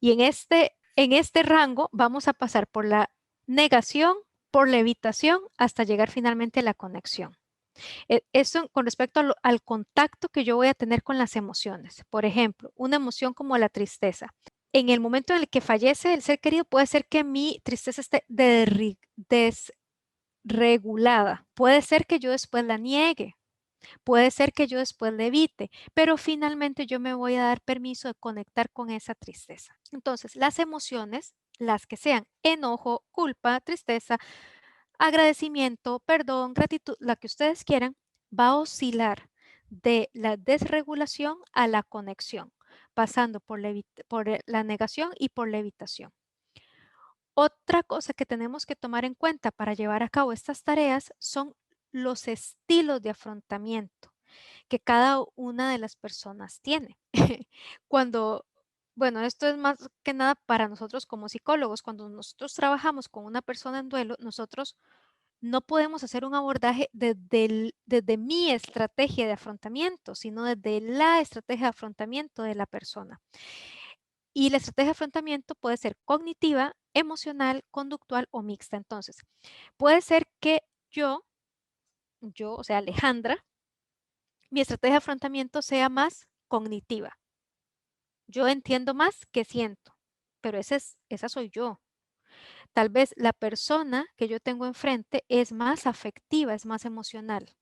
Y en este rango vamos a pasar por la negación, por la evitación, hasta llegar finalmente a la conexión. Eso con respecto al contacto que yo voy a tener con las emociones. Por ejemplo, una emoción como la tristeza. En el momento en el que fallece el ser querido, puede ser que mi tristeza esté desregulada. Puede ser que yo después la niegue. Puede ser que yo después la evite, pero finalmente yo me voy a dar permiso de conectar con esa tristeza. Entonces, las emociones, las que sean enojo, culpa, tristeza, agradecimiento, perdón, gratitud, la que ustedes quieran, va a oscilar de la desregulación a la conexión, pasando por la negación y por la evitación. Otra cosa que tenemos que tomar en cuenta para llevar a cabo estas tareas son los estilos de afrontamiento que cada una de las personas tiene. Cuando, bueno, esto es más que nada para nosotros como psicólogos. Cuando nosotros trabajamos con una persona en duelo, nosotros no podemos hacer un abordaje desde mi estrategia de afrontamiento, sino desde la estrategia de afrontamiento de la persona. Y la estrategia de afrontamiento puede ser cognitiva, emocional, conductual o mixta. Entonces, puede ser que o sea, Alejandra, mi estrategia de afrontamiento sea más cognitiva. Yo entiendo más que siento, pero esa soy yo. Tal vez la persona que yo tengo enfrente es más afectiva, es más emocional.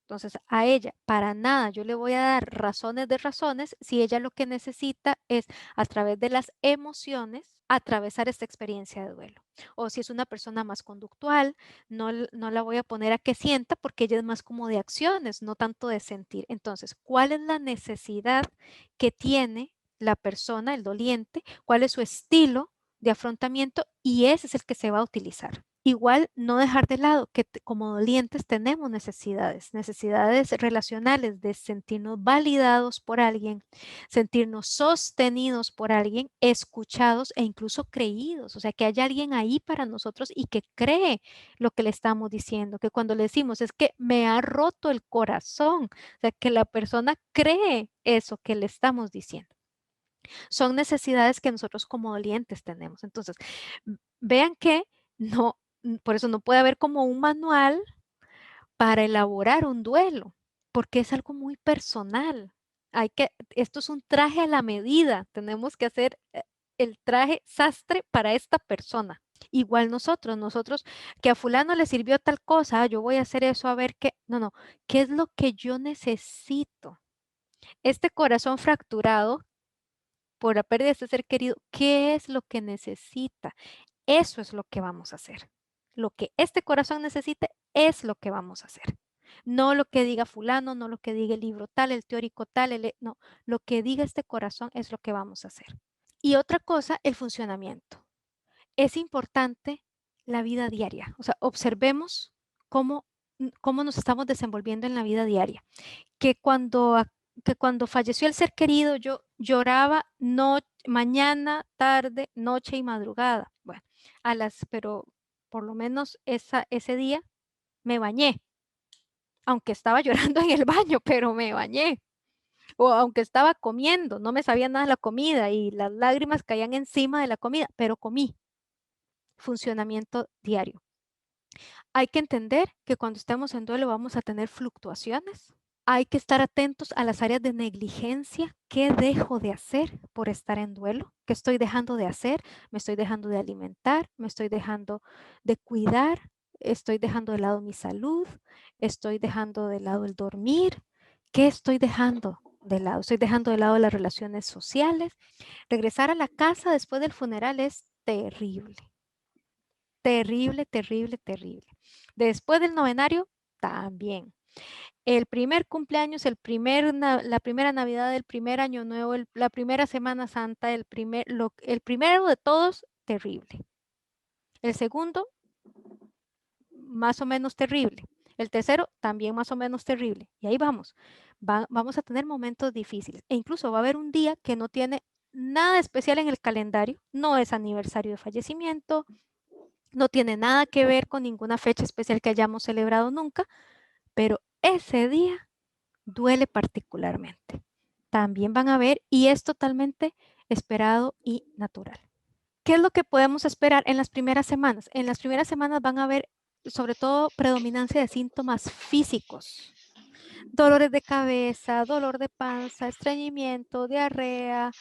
Entonces, a ella, para nada, yo le voy a dar razones de razones si ella lo que necesita es, a través de las emociones, atravesar esta experiencia de duelo. O si es una persona más conductual, no la voy a poner a que sienta porque ella es más como de acciones, no tanto de sentir. Entonces, ¿cuál es la necesidad que tiene la persona, el doliente? ¿Cuál es su estilo de afrontamiento? Y ese es el que se va a utilizar. Igual no dejar de lado que como dolientes tenemos necesidades relacionales de sentirnos validados por alguien, sentirnos sostenidos por alguien, escuchados e incluso creídos. O sea, que haya alguien ahí para nosotros y que cree lo que le estamos diciendo, que cuando le decimos es que me ha roto el corazón, o sea, que la persona cree eso que le estamos diciendo. Son necesidades que nosotros como dolientes tenemos. Entonces, vean que no, por eso no puede haber como un manual para elaborar un duelo, porque es algo muy personal. Esto es un traje a la medida. Tenemos que hacer el traje sastre para esta persona. Igual nosotros, que a fulano le sirvió tal cosa, yo voy a hacer eso a ver qué, no, ¿qué es lo que yo necesito? Este corazón fracturado por la pérdida de este ser querido, ¿qué es lo que necesita? Eso es lo que vamos a hacer. Lo que este corazón necesite es lo que vamos a hacer. No lo que diga fulano, no lo que diga el libro tal, el teórico tal, no, lo que diga este corazón es lo que vamos a hacer. Y otra cosa, el funcionamiento. Es importante la vida diaria, o sea, observemos cómo nos estamos desenvolviendo en la vida diaria. Que cuando falleció el ser querido, yo lloraba mañana, tarde, noche y madrugada. Bueno, pero por lo menos ese día me bañé, aunque estaba llorando en el baño, pero me bañé. O aunque estaba comiendo, no me sabía nada de la comida y las lágrimas caían encima de la comida, pero comí. Funcionamiento diario. Hay que entender que cuando estemos en duelo vamos a tener fluctuaciones. Hay que estar atentos a las áreas de negligencia. ¿Qué dejo de hacer por estar en duelo? ¿Qué estoy dejando de hacer? ¿Me estoy dejando de alimentar? ¿Me estoy dejando de cuidar? ¿Estoy dejando de lado mi salud? ¿Estoy dejando de lado el dormir? ¿Qué estoy dejando de lado? ¿Estoy dejando de lado las relaciones sociales? Regresar a la casa después del funeral es terrible. Terrible, terrible, terrible. Después del novenario, también. El primer cumpleaños, la primera Navidad, el primer Año Nuevo, la primera Semana Santa, el primero de todos, terrible. El segundo, más o menos terrible. El tercero, también más o menos terrible. Y ahí vamos. Vamos a tener momentos difíciles. E incluso va a haber un día que no tiene nada especial en el calendario. No es aniversario de fallecimiento. No tiene nada que ver con ninguna fecha especial que hayamos celebrado nunca. Pero ese día duele particularmente. También van a ver y es totalmente esperado y natural. ¿Qué es lo que podemos esperar en las primeras semanas? En las primeras semanas van a ver sobre todo predominancia de síntomas físicos. Dolores de cabeza, dolor de panza, estreñimiento, diarrea,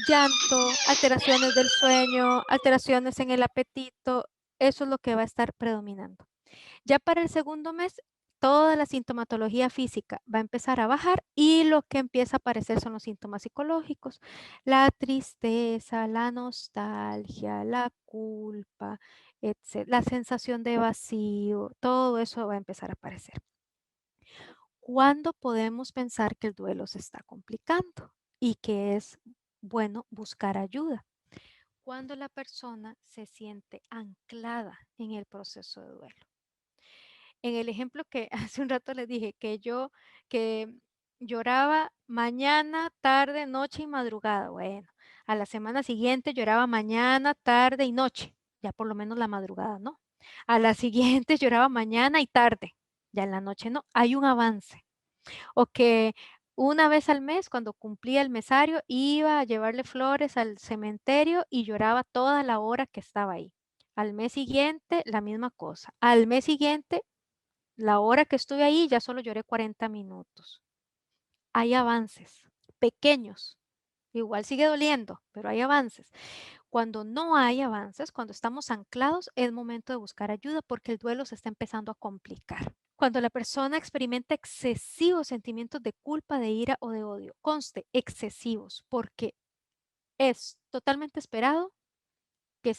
llanto, alteraciones del sueño, alteraciones en el apetito. Eso es lo que va a estar predominando. Ya para el segundo mes, toda la sintomatología física va a empezar a bajar y lo que empieza a aparecer son los síntomas psicológicos, la tristeza, la nostalgia, la culpa, la sensación de vacío, todo eso va a empezar a aparecer. ¿Cuándo podemos pensar que el duelo se está complicando y que es bueno buscar ayuda? Cuando la persona se siente anclada en el proceso de duelo. En el ejemplo que hace un rato les dije, que lloraba mañana, tarde, noche y madrugada. Bueno, a la semana siguiente lloraba mañana, tarde y noche, ya por lo menos la madrugada, ¿no? A la siguiente lloraba mañana y tarde, ya en la noche no. Hay un avance. O que una vez al mes, cuando cumplía el mesario, iba a llevarle flores al cementerio y lloraba toda la hora que estaba ahí. Al mes siguiente, la misma cosa. Al mes siguiente, la hora que estuve ahí ya solo lloré 40 minutos. Hay avances pequeños. Igual sigue doliendo, pero hay avances. Cuando no hay avances, cuando estamos anclados, es momento de buscar ayuda porque el duelo se está empezando a complicar. Cuando la persona experimenta excesivos sentimientos de culpa, de ira o de odio, conste, excesivos, porque es totalmente esperado que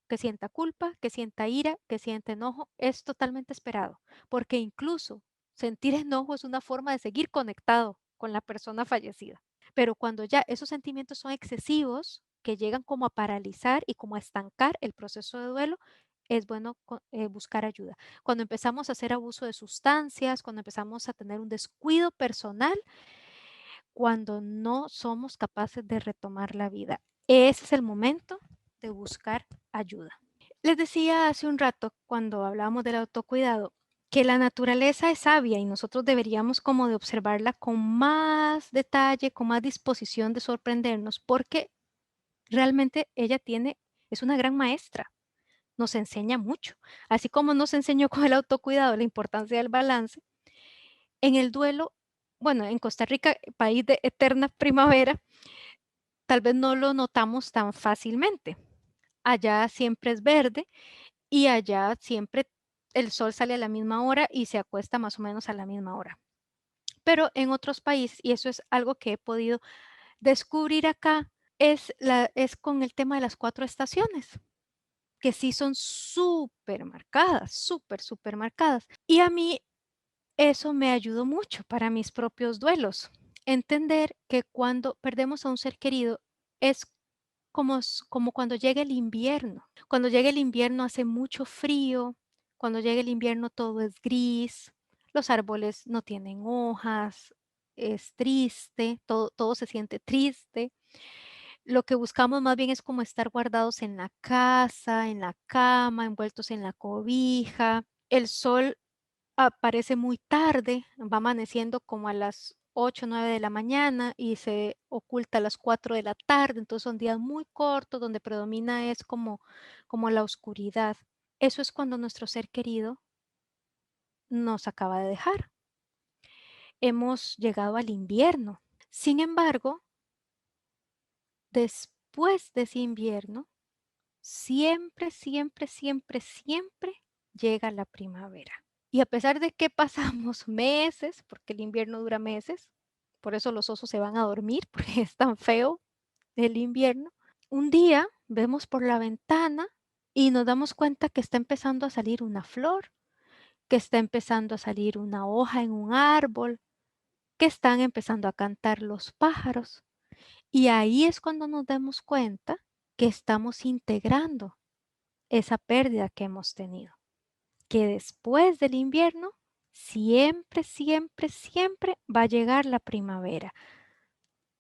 que sienta culpa, que sienta ira, que sienta enojo, es totalmente esperado, porque incluso sentir enojo es una forma de seguir conectado con la persona fallecida. Pero cuando ya esos sentimientos son excesivos, que llegan como a paralizar y como a estancar el proceso de duelo, es bueno buscar ayuda. Cuando empezamos a hacer abuso de sustancias, cuando empezamos a tener un descuido personal, cuando no somos capaces de retomar la vida. Ese es el momento de buscar ayuda. Les decía hace un rato, cuando hablábamos del autocuidado, que la naturaleza es sabia y nosotros deberíamos como de observarla con más detalle, con más disposición de sorprendernos, porque realmente es una gran maestra, nos enseña mucho. Así como nos enseñó con el autocuidado la importancia del balance, en el duelo, bueno, en Costa Rica, país de eterna primavera, tal vez no lo notamos tan fácilmente. Allá siempre es verde y allá siempre el sol sale a la misma hora y se acuesta más o menos a la misma hora. Pero en otros países, y eso es algo que he podido descubrir acá, es con el tema de las 4 estaciones, que sí son súper marcadas, súper, súper marcadas. Y a mí eso me ayudó mucho para mis propios duelos. Entender que cuando perdemos a un ser querido es como cuando llega el invierno. Cuando llega el invierno hace mucho frío, cuando llega el invierno todo es gris, los árboles no tienen hojas, es triste, todo se siente triste. Lo que buscamos más bien es como estar guardados en la casa, en la cama, envueltos en la cobija. El sol aparece muy tarde, va amaneciendo como a las 8 o 9 de la mañana y se oculta a las 4 de la tarde, entonces son días muy cortos donde predomina es como la oscuridad. Eso es cuando nuestro ser querido nos acaba de dejar. Hemos llegado al invierno. Sin embargo, después de ese invierno, siempre, siempre, siempre, siempre llega la primavera. Y a pesar de que pasamos meses, porque el invierno dura meses, por eso los osos se van a dormir, porque es tan feo el invierno, un día vemos por la ventana y nos damos cuenta que está empezando a salir una flor, que está empezando a salir una hoja en un árbol, que están empezando a cantar los pájaros. Y ahí es cuando nos damos cuenta que estamos integrando esa pérdida que hemos tenido. Que después del invierno siempre, siempre, siempre va a llegar la primavera.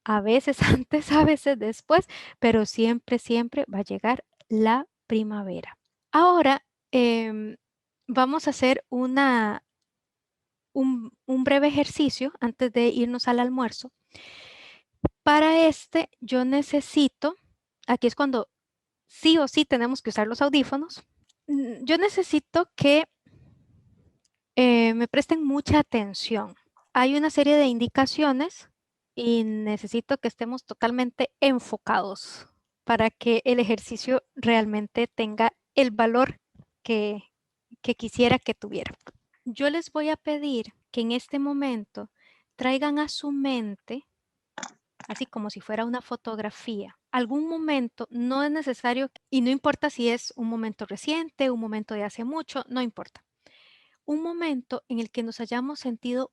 A veces antes, a veces después, pero siempre, siempre va a llegar la primavera. Ahora vamos a hacer un breve ejercicio antes de irnos al almuerzo. Para este yo necesito, aquí es cuando sí o sí tenemos que usar los audífonos. Yo necesito que me presten mucha atención. Hay una serie de indicaciones y necesito que estemos totalmente enfocados para que el ejercicio realmente tenga el valor que, que quisiera que tuviera. Yo les voy a pedir que en este momento traigan a su mente, así como si fuera una fotografía, algún momento, no es necesario y no importa si es un momento reciente, un momento de hace mucho, no importa un momento en el que nos hayamos sentido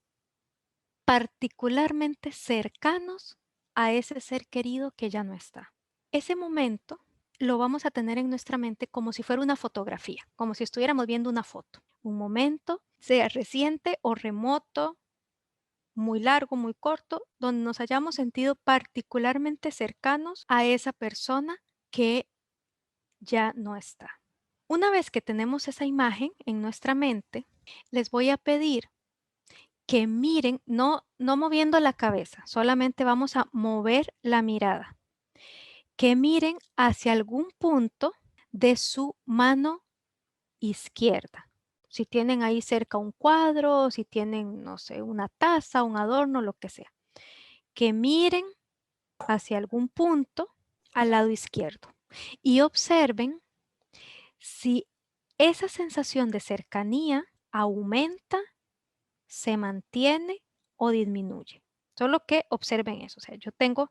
particularmente cercanos a ese ser querido que ya no está. Ese momento lo vamos a tener en nuestra mente como si fuera una fotografía, como si estuviéramos viendo una foto. Un momento, sea reciente o remoto, muy largo, muy corto, donde nos hayamos sentido particularmente cercanos a esa persona que ya no está. Una vez que tenemos esa imagen en nuestra mente, les voy a pedir que miren, no moviendo la cabeza, solamente vamos a mover la mirada, que miren hacia algún punto de su mano izquierda. Si tienen ahí cerca un cuadro, si tienen, no sé, una taza, un adorno, lo que sea. Que miren hacia algún punto al lado izquierdo y observen si esa sensación de cercanía aumenta, se mantiene o disminuye. Solo que observen eso. O sea, yo tengo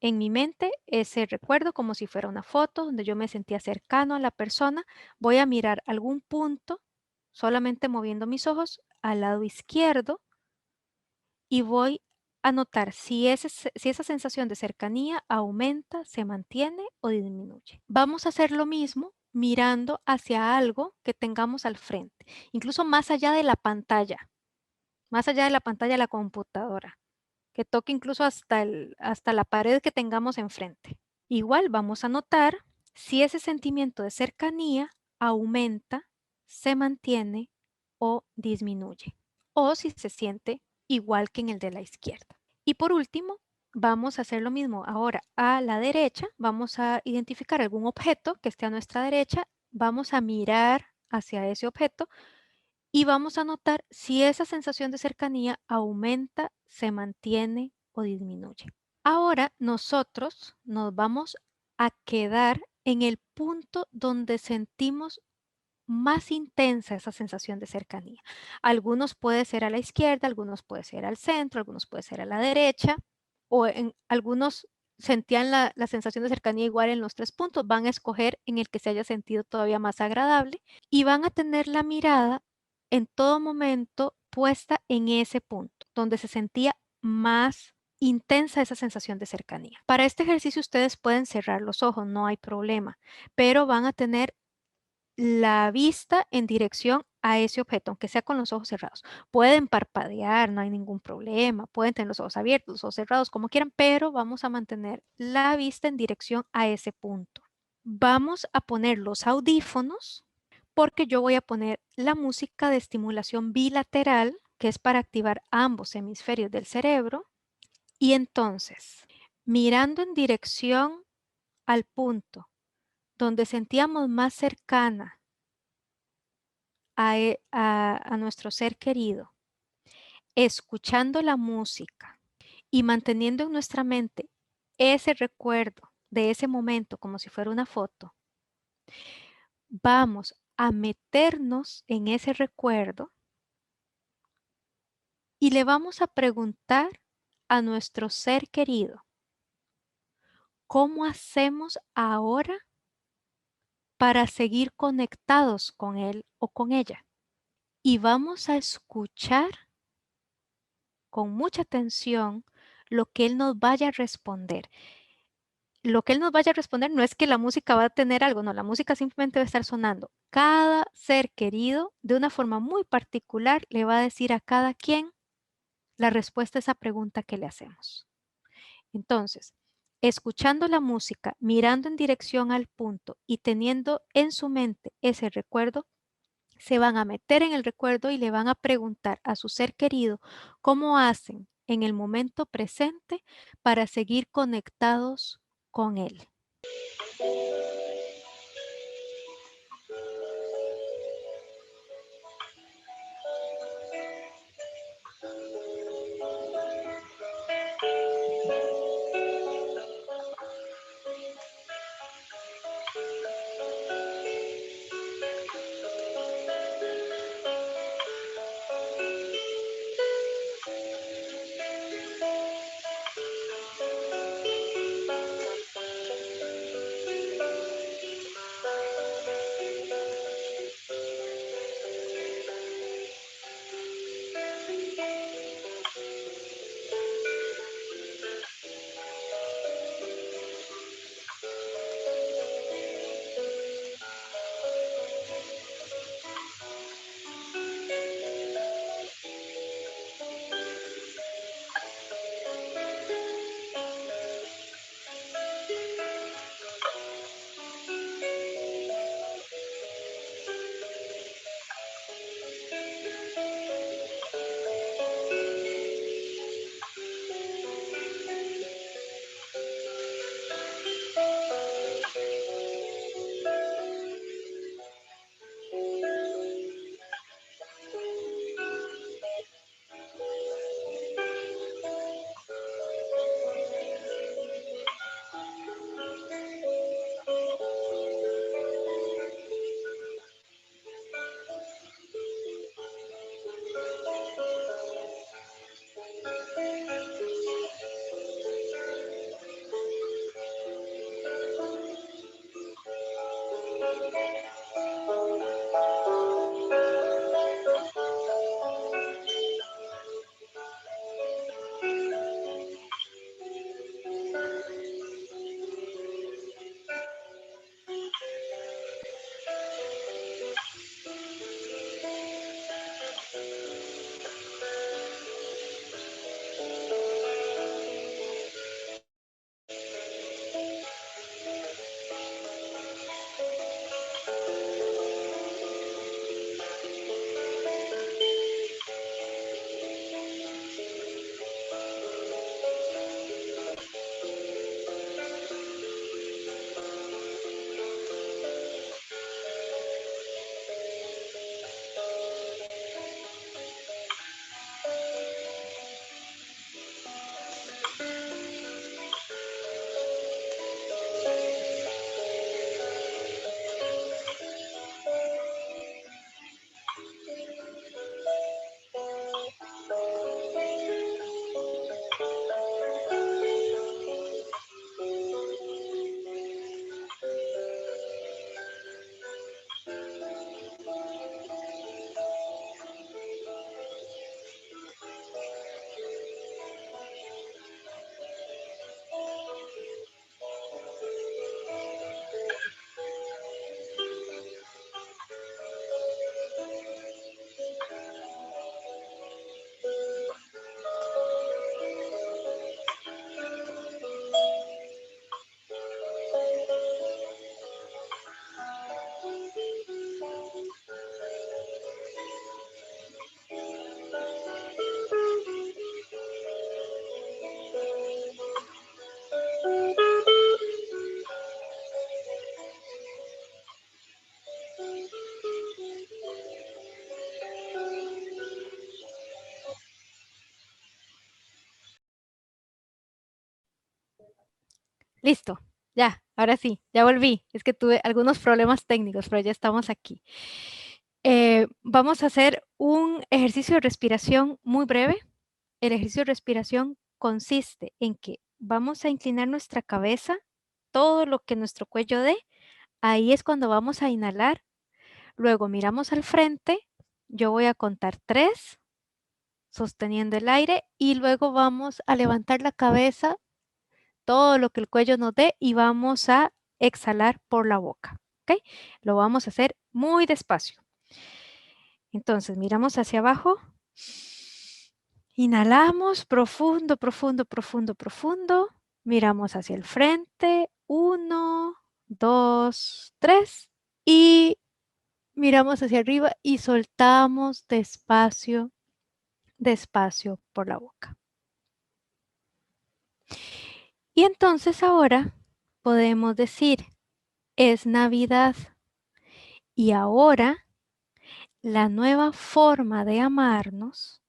en mi mente ese recuerdo como si fuera una foto donde yo me sentía cercano a la persona. Voy a mirar algún punto solamente moviendo mis ojos al lado izquierdo y voy a notar si esa sensación de cercanía aumenta, se mantiene o disminuye. Vamos a hacer lo mismo mirando hacia algo que tengamos al frente, incluso más allá de la pantalla, más allá de la pantalla de la computadora, que toque incluso hasta la pared que tengamos enfrente. Igual vamos a notar si ese sentimiento de cercanía aumenta, se mantiene o disminuye, o si se siente igual que en el de la izquierda. Y por último, vamos a hacer lo mismo ahora a la derecha, vamos a identificar algún objeto que esté a nuestra derecha, vamos a mirar hacia ese objeto y vamos a notar si esa sensación de cercanía aumenta, se mantiene o disminuye. Ahora nosotros nos vamos a quedar en el punto donde sentimos más intensa esa sensación de cercanía. Algunos puede ser a la izquierda, algunos puede ser al centro, algunos puede ser a la derecha, o en algunos sentían la sensación de cercanía igual en los tres puntos, van a escoger en el que se haya sentido todavía más agradable y van a tener la mirada en todo momento puesta en ese punto, donde se sentía más intensa esa sensación de cercanía. Para este ejercicio ustedes pueden cerrar los ojos, no hay problema, pero van a tener la vista en dirección a ese objeto, aunque sea con los ojos cerrados. Pueden parpadear, no hay ningún problema, pueden tener los ojos abiertos, los ojos cerrados, como quieran, pero vamos a mantener la vista en dirección a ese punto. Vamos a poner los audífonos porque yo voy a poner la música de estimulación bilateral, que es para activar ambos hemisferios del cerebro. Y entonces, mirando en dirección al punto donde sentíamos más cercana a nuestro ser querido, escuchando la música y manteniendo en nuestra mente ese recuerdo de ese momento como si fuera una foto, vamos a meternos en ese recuerdo y le vamos a preguntar a nuestro ser querido, ¿cómo hacemos ahora para seguir conectados con él o con ella? Y vamos a escuchar con mucha atención lo que él nos vaya a responder. Lo que él nos vaya a responder no es que la música va a tener algo, no, la música simplemente va a estar sonando. Cada ser querido, de una forma muy particular, le va a decir a cada quien la respuesta a esa pregunta que le hacemos. Entonces, escuchando la música, mirando en dirección al punto y teniendo en su mente ese recuerdo, se van a meter en el recuerdo y le van a preguntar a su ser querido cómo hacen en el momento presente para seguir conectados con él. Listo, ya, ahora sí, ya volví. Es que tuve algunos problemas técnicos, pero ya estamos aquí. Vamos a hacer un ejercicio de respiración muy breve. El ejercicio de respiración consiste en que vamos a inclinar nuestra cabeza, todo lo que nuestro cuello dé. Ahí es cuando vamos a inhalar. Luego miramos al frente. Yo voy a contar 3, sosteniendo el aire, y luego vamos a levantar la cabeza, todo lo que el cuello nos dé, y vamos a exhalar por la boca. ¿Ok? Lo vamos a hacer muy despacio. Entonces, miramos hacia abajo. Inhalamos profundo, profundo, profundo, profundo. Miramos hacia el frente. 1, 2, 3. Y miramos hacia arriba y soltamos despacio, despacio por la boca. Y entonces ahora podemos decir, es Navidad. Y ahora la nueva forma de amarnos,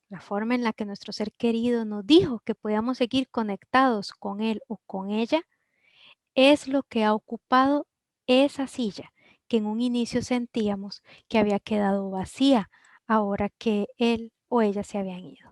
la forma en la que nuestro ser querido nos dijo que podíamos seguir conectados con él o con ella, es lo que ha ocupado esa silla que en un inicio sentíamos que había quedado vacía ahora que él o ella se habían ido.